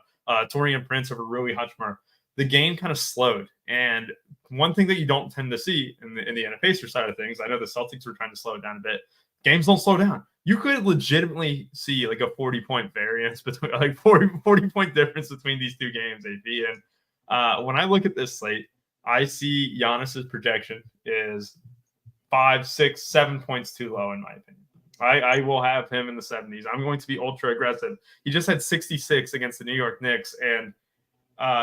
Torian Prince over Rui Hachimura. The game kind of slowed. And one thing that you don't tend to see in the NFL Pacers side of things, I know the Celtics were trying to slow it down a bit. Games don't slow down. You could legitimately see like a 40-point variance between like 40-point difference between these two games, AP. And when I look at this slate, I see Giannis's projection is 5, 6, 7 points too low, in my opinion. I will have him in the 70s. I'm going to be ultra aggressive. He just had 66 against the New York Knicks, and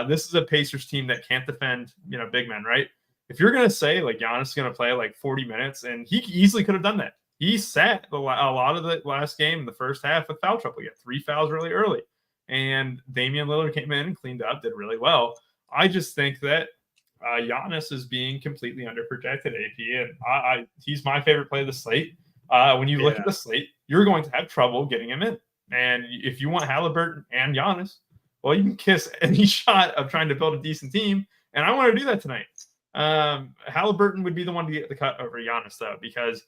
this is a Pacers team that can't defend, big men, right? If you're going to say like Giannis is going to play like 40 minutes, and he easily could have done that. He sat a lot of the last game in the first half with foul trouble. He got 3 fouls really early, and Damian Lillard came in and cleaned up, did really well. I just think that Giannis is being completely underprojected, AP, and he's my favorite play of the slate. When you look at the slate, you're going to have trouble getting him in. And if you want Halliburton and Giannis, well, you can kiss any shot of trying to build a decent team, and I want to do that tonight. Halliburton would be the one to get the cut over Giannis, though, because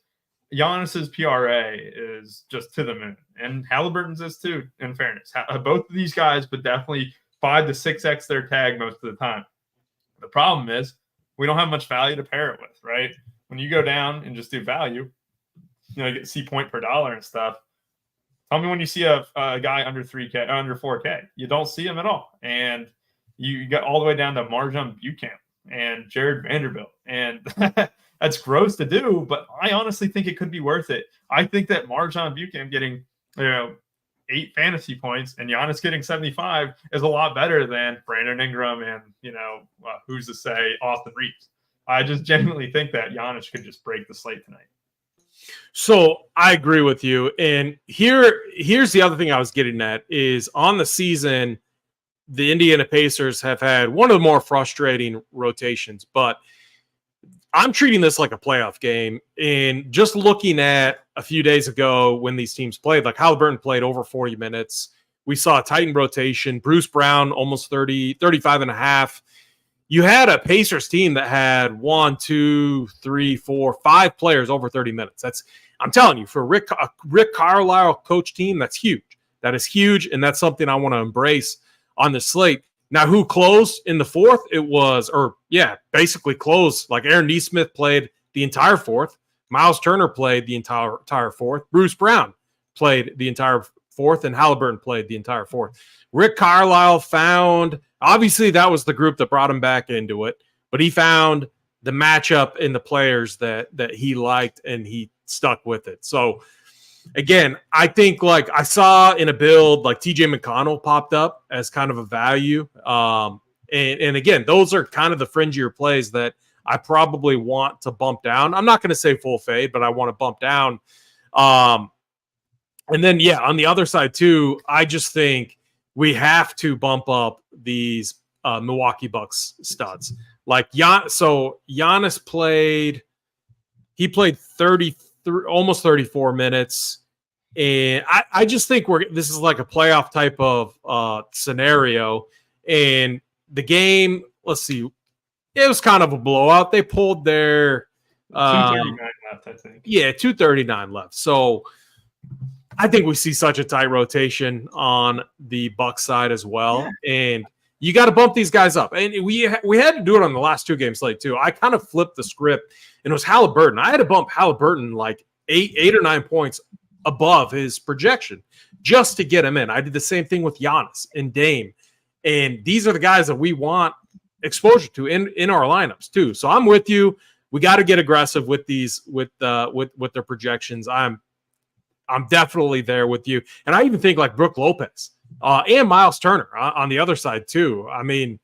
Giannis's PRA is just to the moon, and Halliburton's is too, in fairness. Both of these guys, but definitely 5 to 6x their tag most of the time. The problem is we don't have much value to pair it with, right? When you go down and just do value, you get C point per dollar and stuff. Tell me when you see a guy under 3K, under 4K. You don't see him at all. And you got all the way down to Marjon Buchanan and Jared Vanderbilt. And that's gross to do, but I honestly think it could be worth it. I think that Marjon Buchanan getting, 8 fantasy points and Giannis getting 75 is a lot better than Brandon Ingram and, who's to say Austin Reeves. I just genuinely think that Giannis could just break the slate tonight. So I agree with you. And here's the other thing I was getting at is on the season, the Indiana Pacers have had one of the more frustrating rotations, but I'm treating this like a playoff game. And just looking at a few days ago when these teams played, like Halliburton played over 40 minutes. We saw a Titan rotation. Bruce Brown, almost 30, 35 and a half. You had a Pacers team that had 1, 2, 3, 4, 5 players over 30 minutes. I'm telling you, for a Rick Carlisle coach team, that's huge. That is huge, and that's something I want to embrace on the slate. Now, who closed in the fourth? Basically closed. Like Aaron Nesmith played the entire fourth. Miles Turner played the entire fourth. Bruce Brown played the entire fourth, and Halliburton played the entire fourth. Rick Carlisle found, obviously that was the group that brought him back into it, but he found the matchup in the players that he liked, and he stuck with it. So again, I think like I saw in a build like TJ McConnell popped up as kind of a value. And again, those are kind of the fringier plays that I probably want to bump down. I'm not going to say full fade, but I want to bump down. And then, yeah, on the other side too, I just think we have to bump up these Milwaukee Bucks studs. Like Giannis played 33, almost 34 minutes. And I just think this is like a playoff type of scenario. And the game, let's see, it was kind of a blowout. They pulled their 2:39 left, I think. Yeah, 2:39 left. So I think we see such a tight rotation on the Bucks side as well. Yeah. And you got to bump these guys up. And we had to do it on the last 2 game slate too. I kind of flipped the script, and it was Halliburton. I had to bump Halliburton like 8 or 9 points above his projection just to get him in. I did the same thing with Giannis and Dame. And these are the guys that we want exposure to in our lineups too. So I'm with you. We got to get aggressive with these with their projections. I'm definitely there with you. And I even think like Brook Lopez and Miles Turner on the other side too. I mean,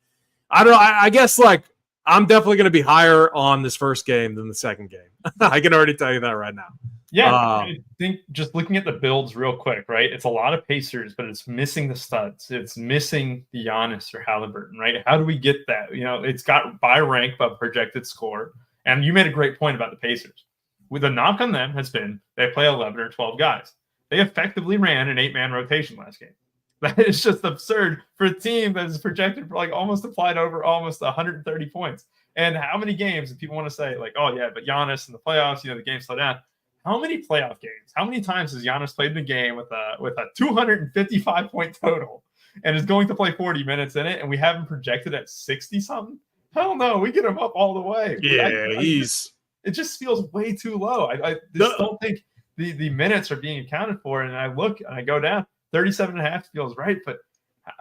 I don't know. I guess like I'm definitely going to be higher on this first game than the second game. I can already tell you that right now. Yeah, I think just looking at the builds real quick, right? It's a lot of Pacers, but it's missing the studs. It's missing the Giannis or Halliburton, right? How do we get that? You know, it's got by rank, but projected score. And you made a great point about the Pacers. With the knock on them has been they play 11 or 12 guys. They effectively ran an 8-man rotation last game. That is just absurd for a team that is projected for like almost applied over almost 130 points. And how many games do people want to say like, oh yeah, but Giannis in the playoffs, the game slowed down. How many playoff games? How many times has Giannis played in a game with a 255 point total and is going to play 40 minutes in it, and we have him projected at 60 something? Hell no, we get him up all the way. Yeah, it just feels way too low. I just don't think the minutes are being accounted for. And I look and I go down 37.5 feels right, but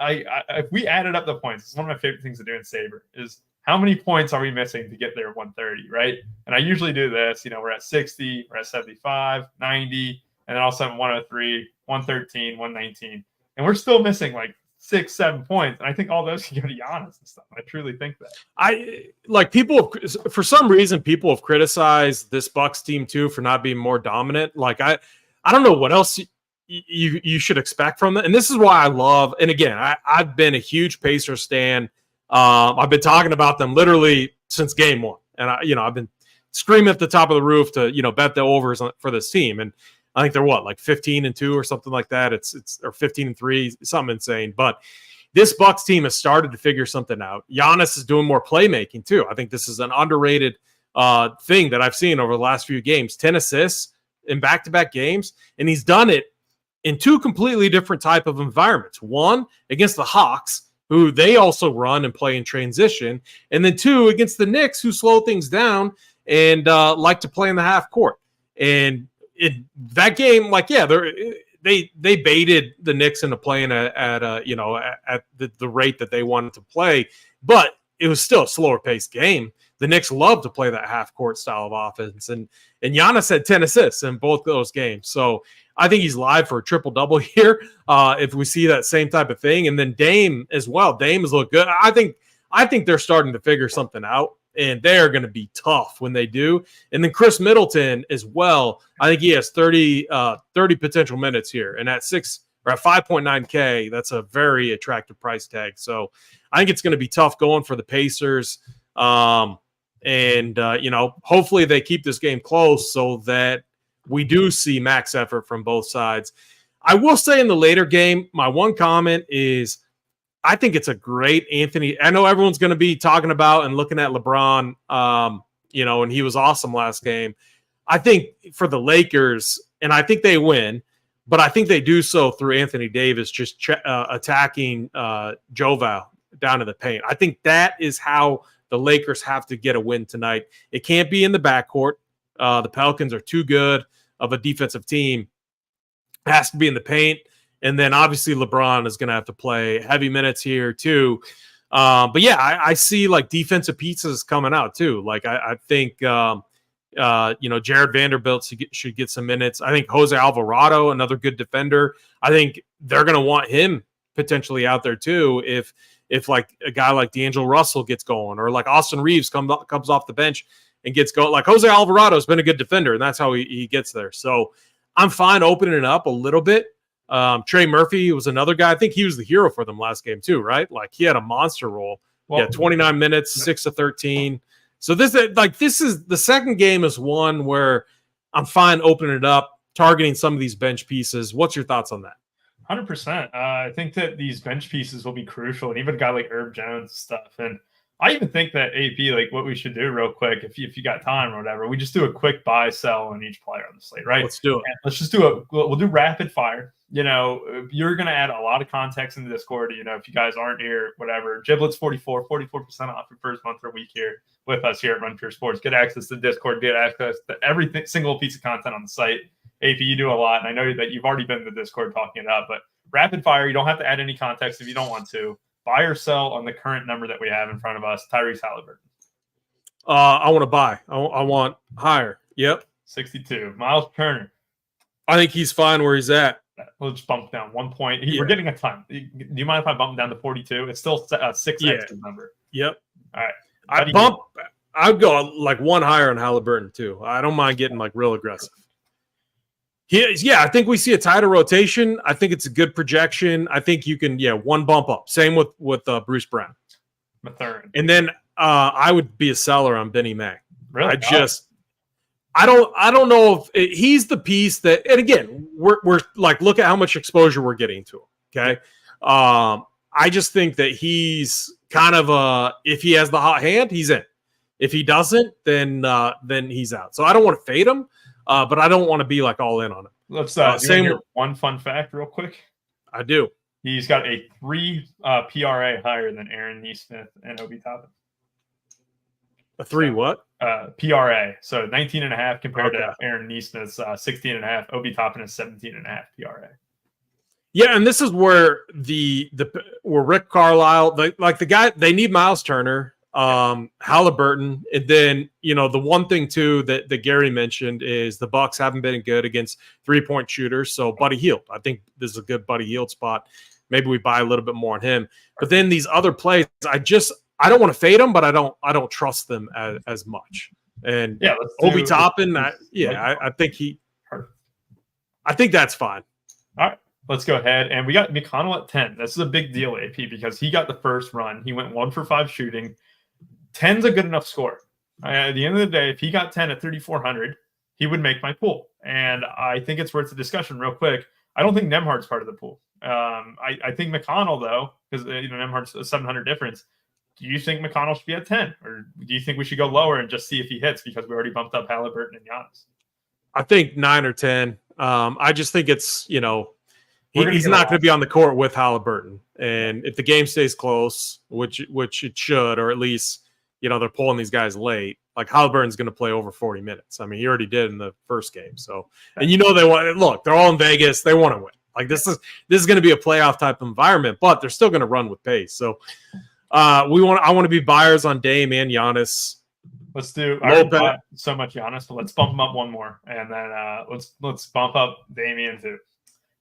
if we added up the points, it's one of my favorite things to do in Saber is how many points are we missing to get there 130, right? And I usually do this, we're at 60, we're at 75, 90, and then all of a sudden 103, 113, 119. And we're still missing like 6-7 points. And I think all those can go to Giannis and stuff. I truly think that. People, for some reason, people have criticized this Bucks team too for not being more dominant. Like I don't know what else you should expect from them. And this is why I love, and again, I've been a huge Pacers stan. I've been talking about them literally since game 1. And I've been screaming at the top of the roof to, bet the overs for this team. And I think they're like 15-2 or something like that. It's or 15-3, something insane. But this Bucks team has started to figure something out. Giannis is doing more playmaking too. I think this is an underrated thing that I've seen over the last few games. 10 assists in back-to-back games, and he's done it in 2 completely different type of environments. 1 against the Hawks, who they also run and play in transition, and then 2 against the Knicks, who slow things down and like to play in the half court. And that game, they baited the Knicks into playing at the rate that they wanted to play, but it was still a slower paced game. The Knicks love to play that half court style of offense, and Giannis had 10 assists in both those games. So I think he's live for a triple double here. If we see that same type of thing, and then Dame as well. Dame has looked good. I think they're starting to figure something out, and they're going to be tough when they do. And then Chris Middleton as well. I think he has 30 potential minutes here, and at 5.9K, that's a very attractive price tag. So I think it's going to be tough going for the Pacers. Hopefully they keep this game close so that we do see max effort from both sides. I will say in the later game, my one comment is I think it's a great Anthony. I know everyone's going to be talking about and looking at LeBron, and he was awesome last game. I think for the Lakers, and I think they win, but I think they do so through Anthony Davis just attacking Joval down to the paint. I think that is how the Lakers have to get a win tonight. It can't be in the backcourt. The Pelicans are too good of a defensive team. It has to be in the paint. And then obviously LeBron is going to have to play heavy minutes here too. But yeah, I see like defensive pizzas coming out too. Like I think Jared Vanderbilt should get some minutes. I think Jose Alvarado, another good defender. I think they're going to want him potentially out there too if like a guy like D'Angelo Russell gets going, or like Austin Reeves comes off the bench and gets going. Like Jose Alvarado has been a good defender, and that's how he gets there. So I'm fine opening it up a little bit. Trey Murphy was another guy. I think he was the hero for them last game too, right? Like he had a monster role. Well, 29 minutes, 6 of 13. So this is the second game is one where I'm fine opening it up, targeting some of these bench pieces. What's your thoughts on that? 100%. I think that these bench pieces will be crucial, and even a guy like Herb Jones and stuff. And I even think that AP, like what we should do real quick, if you got time or whatever, we just do a quick buy sell on each player on the slate, right? Let's do it. And let's just we'll do rapid fire. You're going to add a lot of context in the Discord. If you guys aren't here, whatever. Giblets 44% off your first month or week here with us here at Run Pure Sports. Get access to Discord, get access to every single piece of content on the site. AP, you do a lot, and I know that you've already been in the Discord talking it up, but rapid fire, you don't have to add any context if you don't want to. Buy or sell on the current number that we have in front of us, Tyrese Halliburton. I want to buy. I want higher. Yep. 62. Miles Turner. I think he's fine where he's at. We'll just bump down 1 point. We're getting a ton. Do you mind if I bump down to 42? It's still a 6x number. Yep. All right. I'd go like one higher on Halliburton too. I don't mind getting like real aggressive. I think we see a tighter rotation. I think it's a good projection. I think you can, one bump up. Same with Bruce Brown. Mathurin. And then I would be a seller on Benny Mack. Really? I don't know if he's the piece that, and again, we're like, look at how much exposure we're getting to him. Okay. I just think that he's kind of if he has the hot hand, he's in. If he doesn't, then he's out. So I don't want to fade him. But I don't want to be like all in on it. Let's one fun fact real quick. I do. He's got a 3 PRA higher than Aaron Nesmith and Obi Toppin. A 3 what? PRA. So 19.5 compared to Aaron Nesmith's 16.5. Obi Toppin is 17.5 PRA. Yeah, and this is where where Rick Carlisle, the guy, they need Miles Turner. Halliburton, and then the one thing too that Gary mentioned is the Bucks haven't been good against 3-point shooters. So Buddy Hield, I think this is a good Buddy Hield spot. Maybe we buy a little bit more on him. But then these other plays, I don't want to fade them, but I don't trust them as much. And Obi Toppin, I think that's fine. All right. Let's go ahead. And we got McConnell at 10. This is a big deal, AP, because he got the first run. He went 1 for 5 shooting. 10's a good enough score. At the end of the day, if he got 10 at 3,400, he would make my pool. And I think it's worth a discussion real quick. I don't think Nembhard's part of the pool. I think McConnell, though, because Nembhard's a 700 difference. Do you think McConnell should be at 10? Or do you think we should go lower and just see if he hits because we already bumped up Halliburton and Giannis? I think 9 or 10. I just think it's, he's not going to be on the court with Halliburton. And if the game stays close, which it should, or at least – they're pulling these guys late. Like Halliburton's going to play over 40 minutes. I mean, he already did in the first game. So, and they want. Look, they're all in Vegas. They want to win. Like this is going to be a playoff type of environment, but they're still going to run with pace. So, I want to be buyers on Dame and Giannis. Let's do so much Giannis, but let's bump him up one more, and then let's bump up Damian too.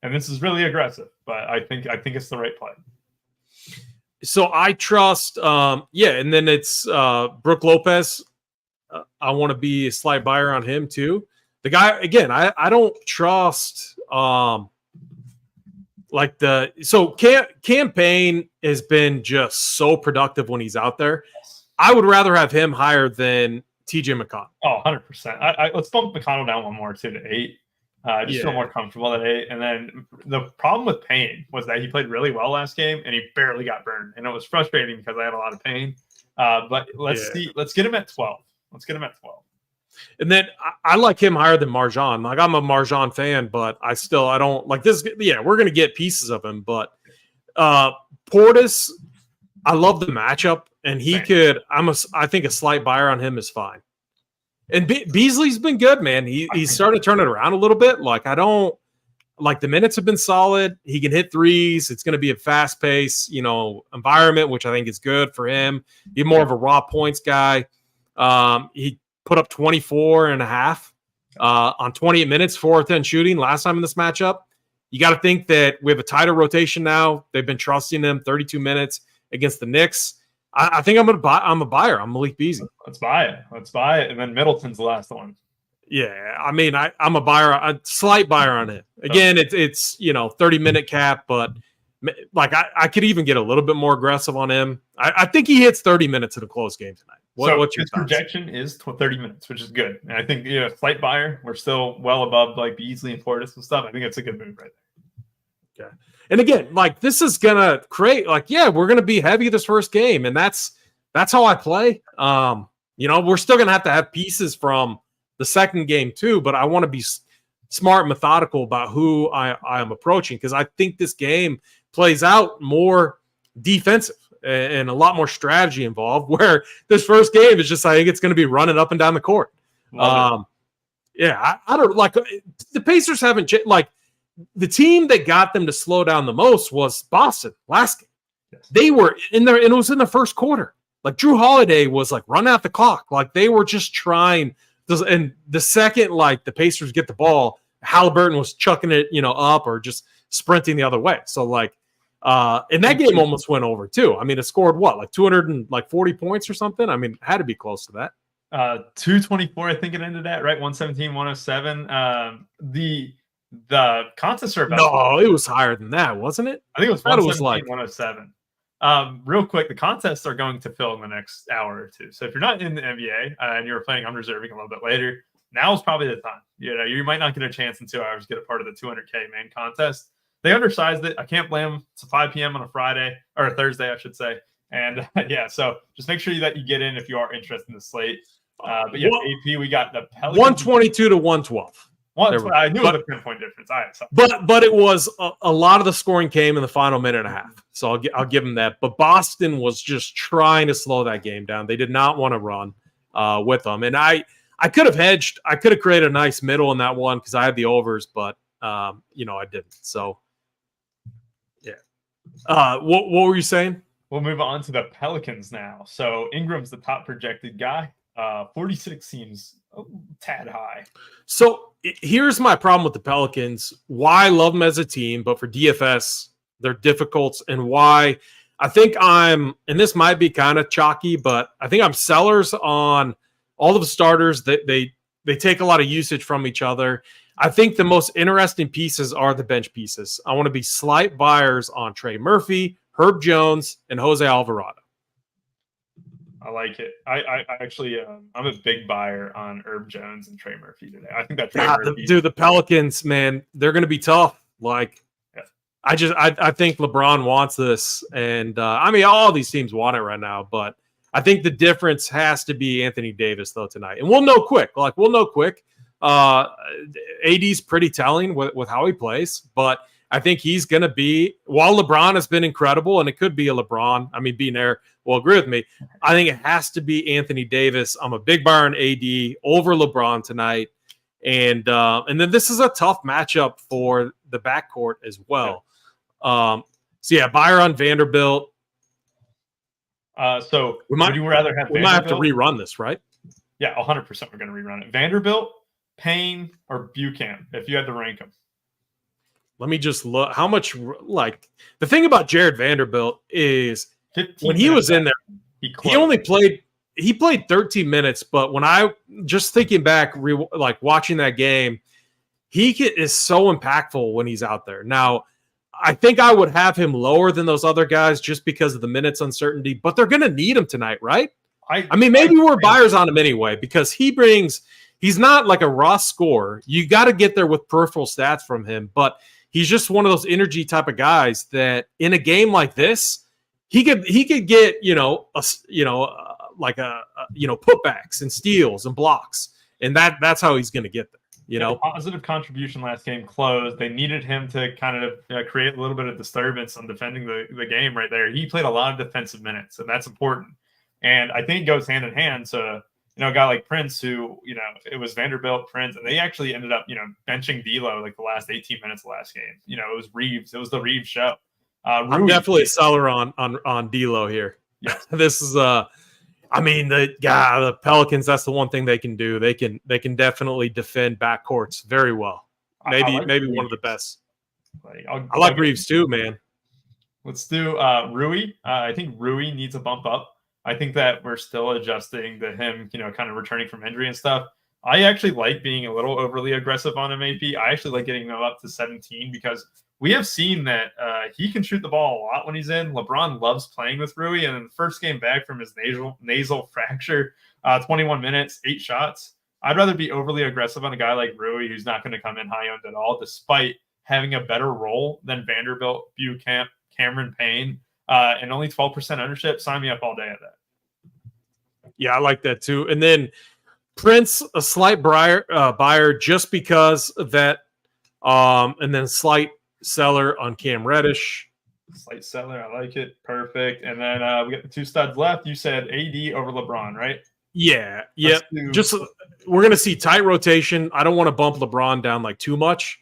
And this is really aggressive, but I think it's the right play. So I trust, and then it's Brook Lopez. I want to be a slight buyer on him too. The guy, again, I don't trust Campaign has been just so productive when he's out there. I would rather have him higher than TJ McConnell. Oh, 100%. Let's bump McConnell down one more too to 8. Feel more comfortable at 8. And then the problem with Payne was that he played really well last game and he barely got burned. And it was frustrating because I had a lot of pain. But let's get him at 12. Let's get him at 12. And then I like him higher than Marjan. Like I'm a Marjan fan, but I don't like this. Yeah, we're going to get pieces of him. But Portis, I love the matchup. And he I think a slight buyer on him is fine. And Beasley's been good, man. He's starting to turn it around a little bit. Like the minutes have been solid. He can hit threes. It's going to be a fast pace, environment, which I think is good for him. He's more of a raw points guy. put up 24 and a half on 28 minutes, 4 of 10 shooting last time in this matchup. You got to think that we have a tighter rotation now. They've been trusting him 32 minutes against the Knicks. I think I'm a buyer. I'm Malik Beasley. Let's buy it. And then Middleton's the last one. Yeah, I mean, I'm a buyer, a slight buyer on it. Again, it's 30-minute cap, but like I could even get a little bit more aggressive on him. I think he hits 30 minutes in a close game tonight. What's your his projection is 30 minutes, which is good. And I think slight buyer. We're still well above like Beasley and Portis and stuff. I think it's a good move right there. Okay. And again, like this is gonna create we're gonna be heavy this first game, and that's how I play. We're still gonna have pieces from the second game too, but I want to be smart and methodical about who I am approaching, because I think this game plays out more defensive and a lot more strategy involved, where this first game is just, I think it's going to be running up and down the court. I don't like the Pacers haven't like the team that got them to slow down the most was Boston last game. Yes. They were in there, and it was in the first quarter. Like Drew Holiday was like running out the clock. Like they were just trying. And the second like the Pacers get the ball, Halliburton was chucking it, up or just sprinting the other way. So like, and that game almost went over too. I mean, it scored like 240 points or something. I mean, it had to be close to that. 224, I think it ended at, right? 117, 107. The contests are about. No, it was higher than that, wasn't it? I think it was 117, 107. Real quick, the contests are going to fill in the next hour or two. So if you're not in the NBA and you're playing unreserving a little bit later, now is probably the time. You might not get a chance in 2 hours to get a part of the 200K main contest. They undersized it. I can't blame them. It's a 5 p.m. on a Friday or a Thursday, I should say. And so just make sure that you get in if you are interested in the slate. But AP, we got the Pelicans 122 to 112. I knew it was a 10-point difference. All right, so. But it was a lot of the scoring came in the final minute and a half. So I'll give them that. But Boston was just trying to slow that game down. They did not want to run with them. And I could have hedged. I could have created a nice middle in that one because I had the overs, but I didn't. So yeah. What were you saying? We'll move on to the Pelicans now. So Ingram's the top projected guy. 46 seems a tad high. So here's my problem with the Pelicans. Why I love them as a team, but for DFS, they're difficult, and why I think and this might be kind of chalky, but I think I'm sellers on all of the starters. That they take a lot of usage from each other. I think the most interesting pieces are the bench pieces. I want to be slight buyers on Trey Murphy, Herb Jones, and Jose Alvarado. I like it. I actually, I'm a big buyer on Herb Jones and Trey Murphy today. I think that the Pelicans, man, they're going to be tough. Like, yeah. I think LeBron wants this, and all these teams want it right now. But I think the difference has to be Anthony Davis though tonight, and we'll know quick. AD's pretty telling with how he plays, but I think he's going to be, while LeBron has been incredible, and it could be a LeBron. I mean, being there will agree with me. I think it has to be Anthony Davis. I'm a big buyer on AD over LeBron tonight. And then this is a tough matchup for the backcourt as well. Buyer on Vanderbilt. Would you rather have Vanderbilt? We might have to rerun this, right? Yeah, 100% we're going to rerun it. Vanderbilt, Payne, or Buchanan, if you had to rank them. Let me just look how much, like, the thing about Jared Vanderbilt is when he was in there, he played 13 minutes. But when I just thinking back, watching that game, he is so impactful when he's out there. Now, I think I would have him lower than those other guys just because of the minutes uncertainty, but they're going to need him tonight, right? Maybe we're buyers on him anyway, because he's not like a raw scorer. You got to get there with peripheral stats from him, but he's just one of those energy type of guys that in a game like this, he could get, putbacks and steals and blocks. And that's how he's going to get there. Positive contribution last game closed. They needed him to kind of create a little bit of disturbance on defending the game right there. He played a lot of defensive minutes, and that's important. And I think it goes hand in hand to, a guy like Prince, who, it was Vanderbilt, Prince, and they actually ended up, benching D'Lo like the last 18 minutes of last game. It was Reeves. It was the Reeves show. I'm definitely a seller on D'Lo here. Yes. This is I mean, the Pelicans, that's the one thing they can do. They can definitely defend backcourts very well. Maybe one of the best. I like Reeves too, man. Let's do Rui. I think Rui needs a bump up. I think that we're still adjusting to him, kind of returning from injury and stuff. I actually like being a little overly aggressive on him, AP. I actually like getting him up to 17 because we have seen that he can shoot the ball a lot when he's in. LeBron loves playing with Rui, and in the first game back from his nasal fracture, 21 minutes, 8 shots. I'd rather be overly aggressive on a guy like Rui who's not going to come in high-owned at all, despite having a better role than Vanderbilt, Bucamp, Cameron Payne, and only 12% ownership. Sign me up all day at that. Yeah, I like that too. And then Prince, a slight buyer just because of that, and then slight seller on Cam Reddish. Slight seller, I like it. Perfect. And then we got the 2 studs left. You said AD over LeBron, right? Yeah. Just we're going to see tight rotation. I don't want to bump LeBron down like too much.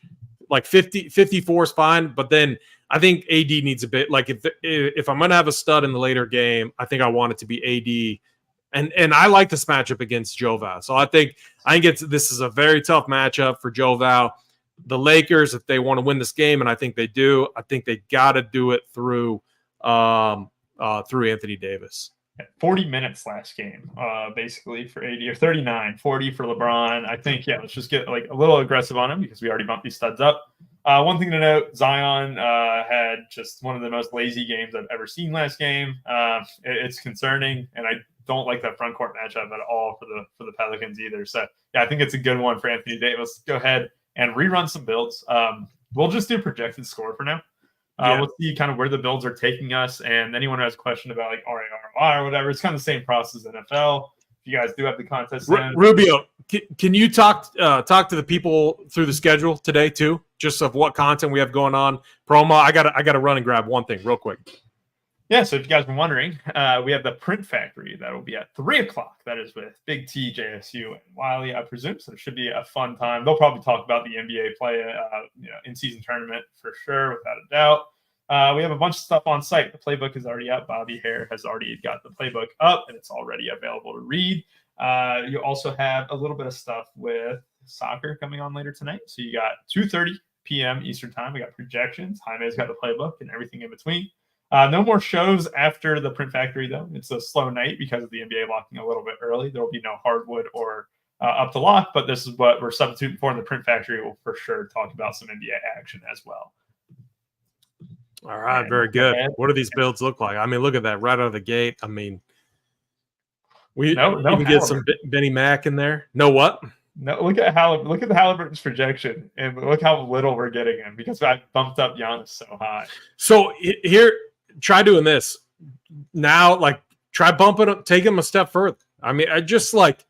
Like 54 is fine, but then I think AD needs a bit. Like if I'm going to have a stud in the later game, I think I want it to be AD. And I like this matchup against Joe. So I think this is a very tough matchup for Joe. The Lakers, if they want to win this game, and I think they do, I think they got to do it through Anthony Davis. 40 minutes last game, basically for AD, or 39, 40 for LeBron. I think, let's just get like a little aggressive on him because we already bumped these studs up. One thing to note, Zion had just one of the most lazy games I've ever seen last game. It's concerning, and I don't like that front court matchup at all for the Pelicans either. So, I think it's a good one for Anthony Davis. Go ahead and rerun some builds. We'll just do projected score for now. We'll see kind of where the builds are taking us. And anyone who has a question about like ROI or whatever, it's kind of the same process as NFL. If you guys do have the contest, Rubio, can you talk to the people through the schedule today too, just of what content we have going on? Promo. I gotta run and grab one thing real quick. Yeah, so if you guys been wondering, we have the Print Factory that will be at 3:00. That is with Big T, JSU, and Wiley, I presume. So it should be a fun time. They'll probably talk about the NBA play, in-season tournament for sure, without a doubt. We have a bunch of stuff on site. The playbook is already up. Bobby Hare has already got the playbook up, and it's already available to read. You also have a little bit of stuff with soccer coming on later tonight. So you got 2:30 p.m. Eastern time. We got projections. Jaime's got the playbook and everything in between. No more shows after the Print Factory, though. It's a slow night because of the NBA locking a little bit early. There will be no hardwood or up to lock, but this is what we're substituting for in the Print Factory. We'll for sure talk about some NBA action as well. All right, very good. What do these builds look like? I mean, look at that right out of the gate. I mean, we can get some Benny Mac in there. No what? No, look at the Halliburton's projection, and look how little we're getting him because I bumped up Giannis so high. So here, try doing this now. Like, try bumping up, take him a step further. I mean, I just like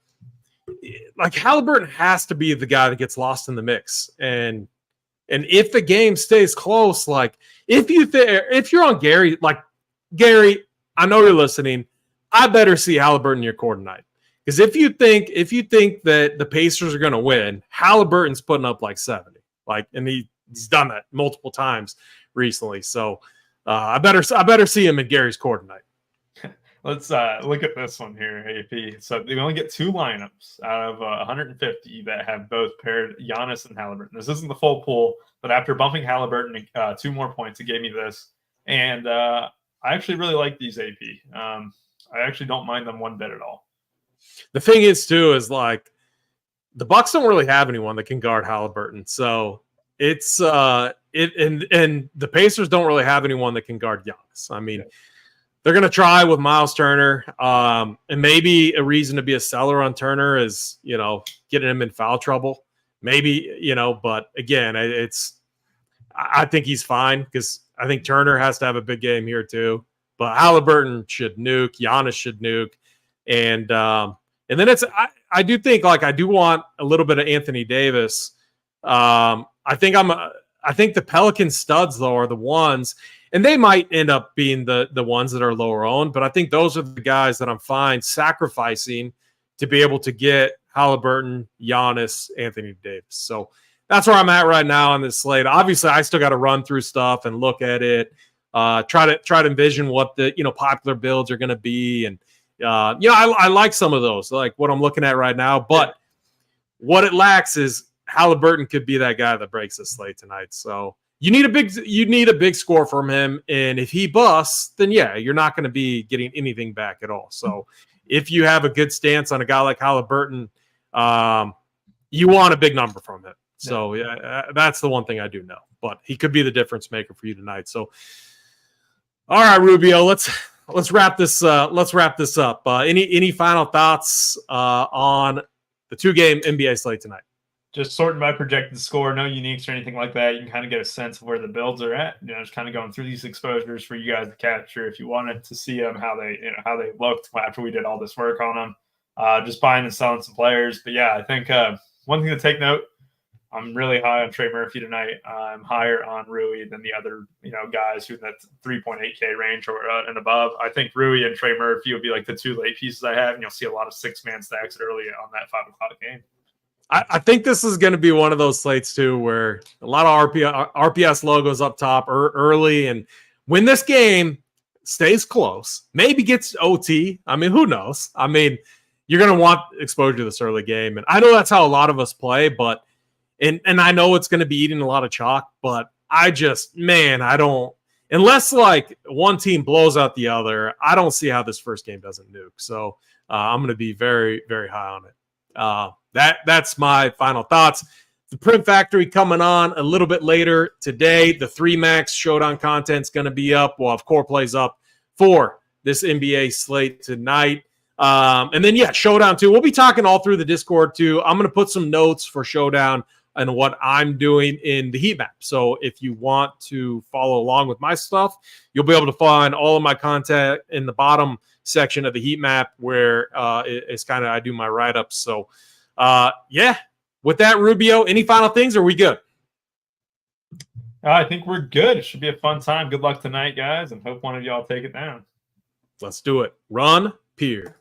Halliburton has to be the guy that gets lost in the mix, and if the game stays close, like if you're on Gary, like Gary, I know you're listening. I better see Halliburton in your court tonight. Because if you think that the Pacers are going to win, Halliburton's putting up like 70, and he's done that multiple times recently. So I better see him in Gary's court tonight. Let's look at this one here, AP. So we only get 2 lineups out of 150 that have both paired Giannis and Halliburton. This isn't the full pool, but after bumping Halliburton 2 more points, it gave me this. And I actually really like these, AP. I actually don't mind them one bit at all. The thing is, too, is like the Bucks don't really have anyone that can guard Halliburton. So it's and the Pacers don't really have anyone that can guard Giannis. I mean, they're going to try with Miles Turner. And maybe a reason to be a seller on Turner is, getting him in foul trouble. Maybe, but again, I think he's fine because I think Turner has to have a big game here, too. But Halliburton should nuke. Giannis should nuke. And then I do think I do want a little bit of Anthony Davis. I think the Pelican studs though are the ones, and they might end up being the ones that are lower owned, but I think those are the guys that I'm fine sacrificing to be able to get Halliburton, Giannis, Anthony Davis. So that's where I'm at right now on this slate. Obviously, I still got to run through stuff and look at it, try to envision what the popular builds are going to be, and I like some of those, like what I'm looking at right now. But what it lacks is Halliburton could be that guy that breaks the slate tonight. So you need a big score from him, and if he busts, then yeah, you're not going to be getting anything back at all. So if you have a good stance on a guy like Halliburton, you want a big number from him. So that's the one thing I do know. But he could be the difference maker for you tonight. So, all right, Rubio, let's wrap this. Let's wrap this up. Any final thoughts on the 2-game NBA slate tonight? Just sorting by projected score, no uniques or anything like that. You can kind of get a sense of where the builds are at. Just kind of going through these exposures for you guys to capture if you wanted to see them, how they looked after we did all this work on them. Just buying and selling some players. But yeah, I think one thing to take note. I'm really high on Trey Murphy tonight. I'm higher on Rui than the other, guys who in that 3.8K range or and above. I think Rui and Trey Murphy will be like the 2 late pieces I have, and you'll see a lot of 6-man stacks early on that 5 o'clock game. I think this is going to be one of those slates too, where a lot of RPS logos up top early, and when this game stays close, maybe gets OT. I mean, who knows? I mean, you're going to want exposure to this early game, and I know that's how a lot of us play, but. And I know it's going to be eating a lot of chalk, but I don't, unless like one team blows out the other, I don't see how this first game doesn't nuke. So I'm going to be very, very high on it. That's my final thoughts. The Print Factory coming on a little bit later today. The 3 Max Showdown content's going to be up. We'll have core plays up for this NBA slate tonight. And then, Showdown too. We'll be talking all through the Discord too. I'm going to put some notes for Showdown and what I'm doing in the heat map. So if you want to follow along with my stuff, you'll be able to find all of my content in the bottom section of the heat map where it's kind of I do my write-ups. So, with that, Rubio, any final things, or are we good? I think we're good. It should be a fun time. Good luck tonight, guys, and hope one of y'all take it down. Let's do it. Run, Pier.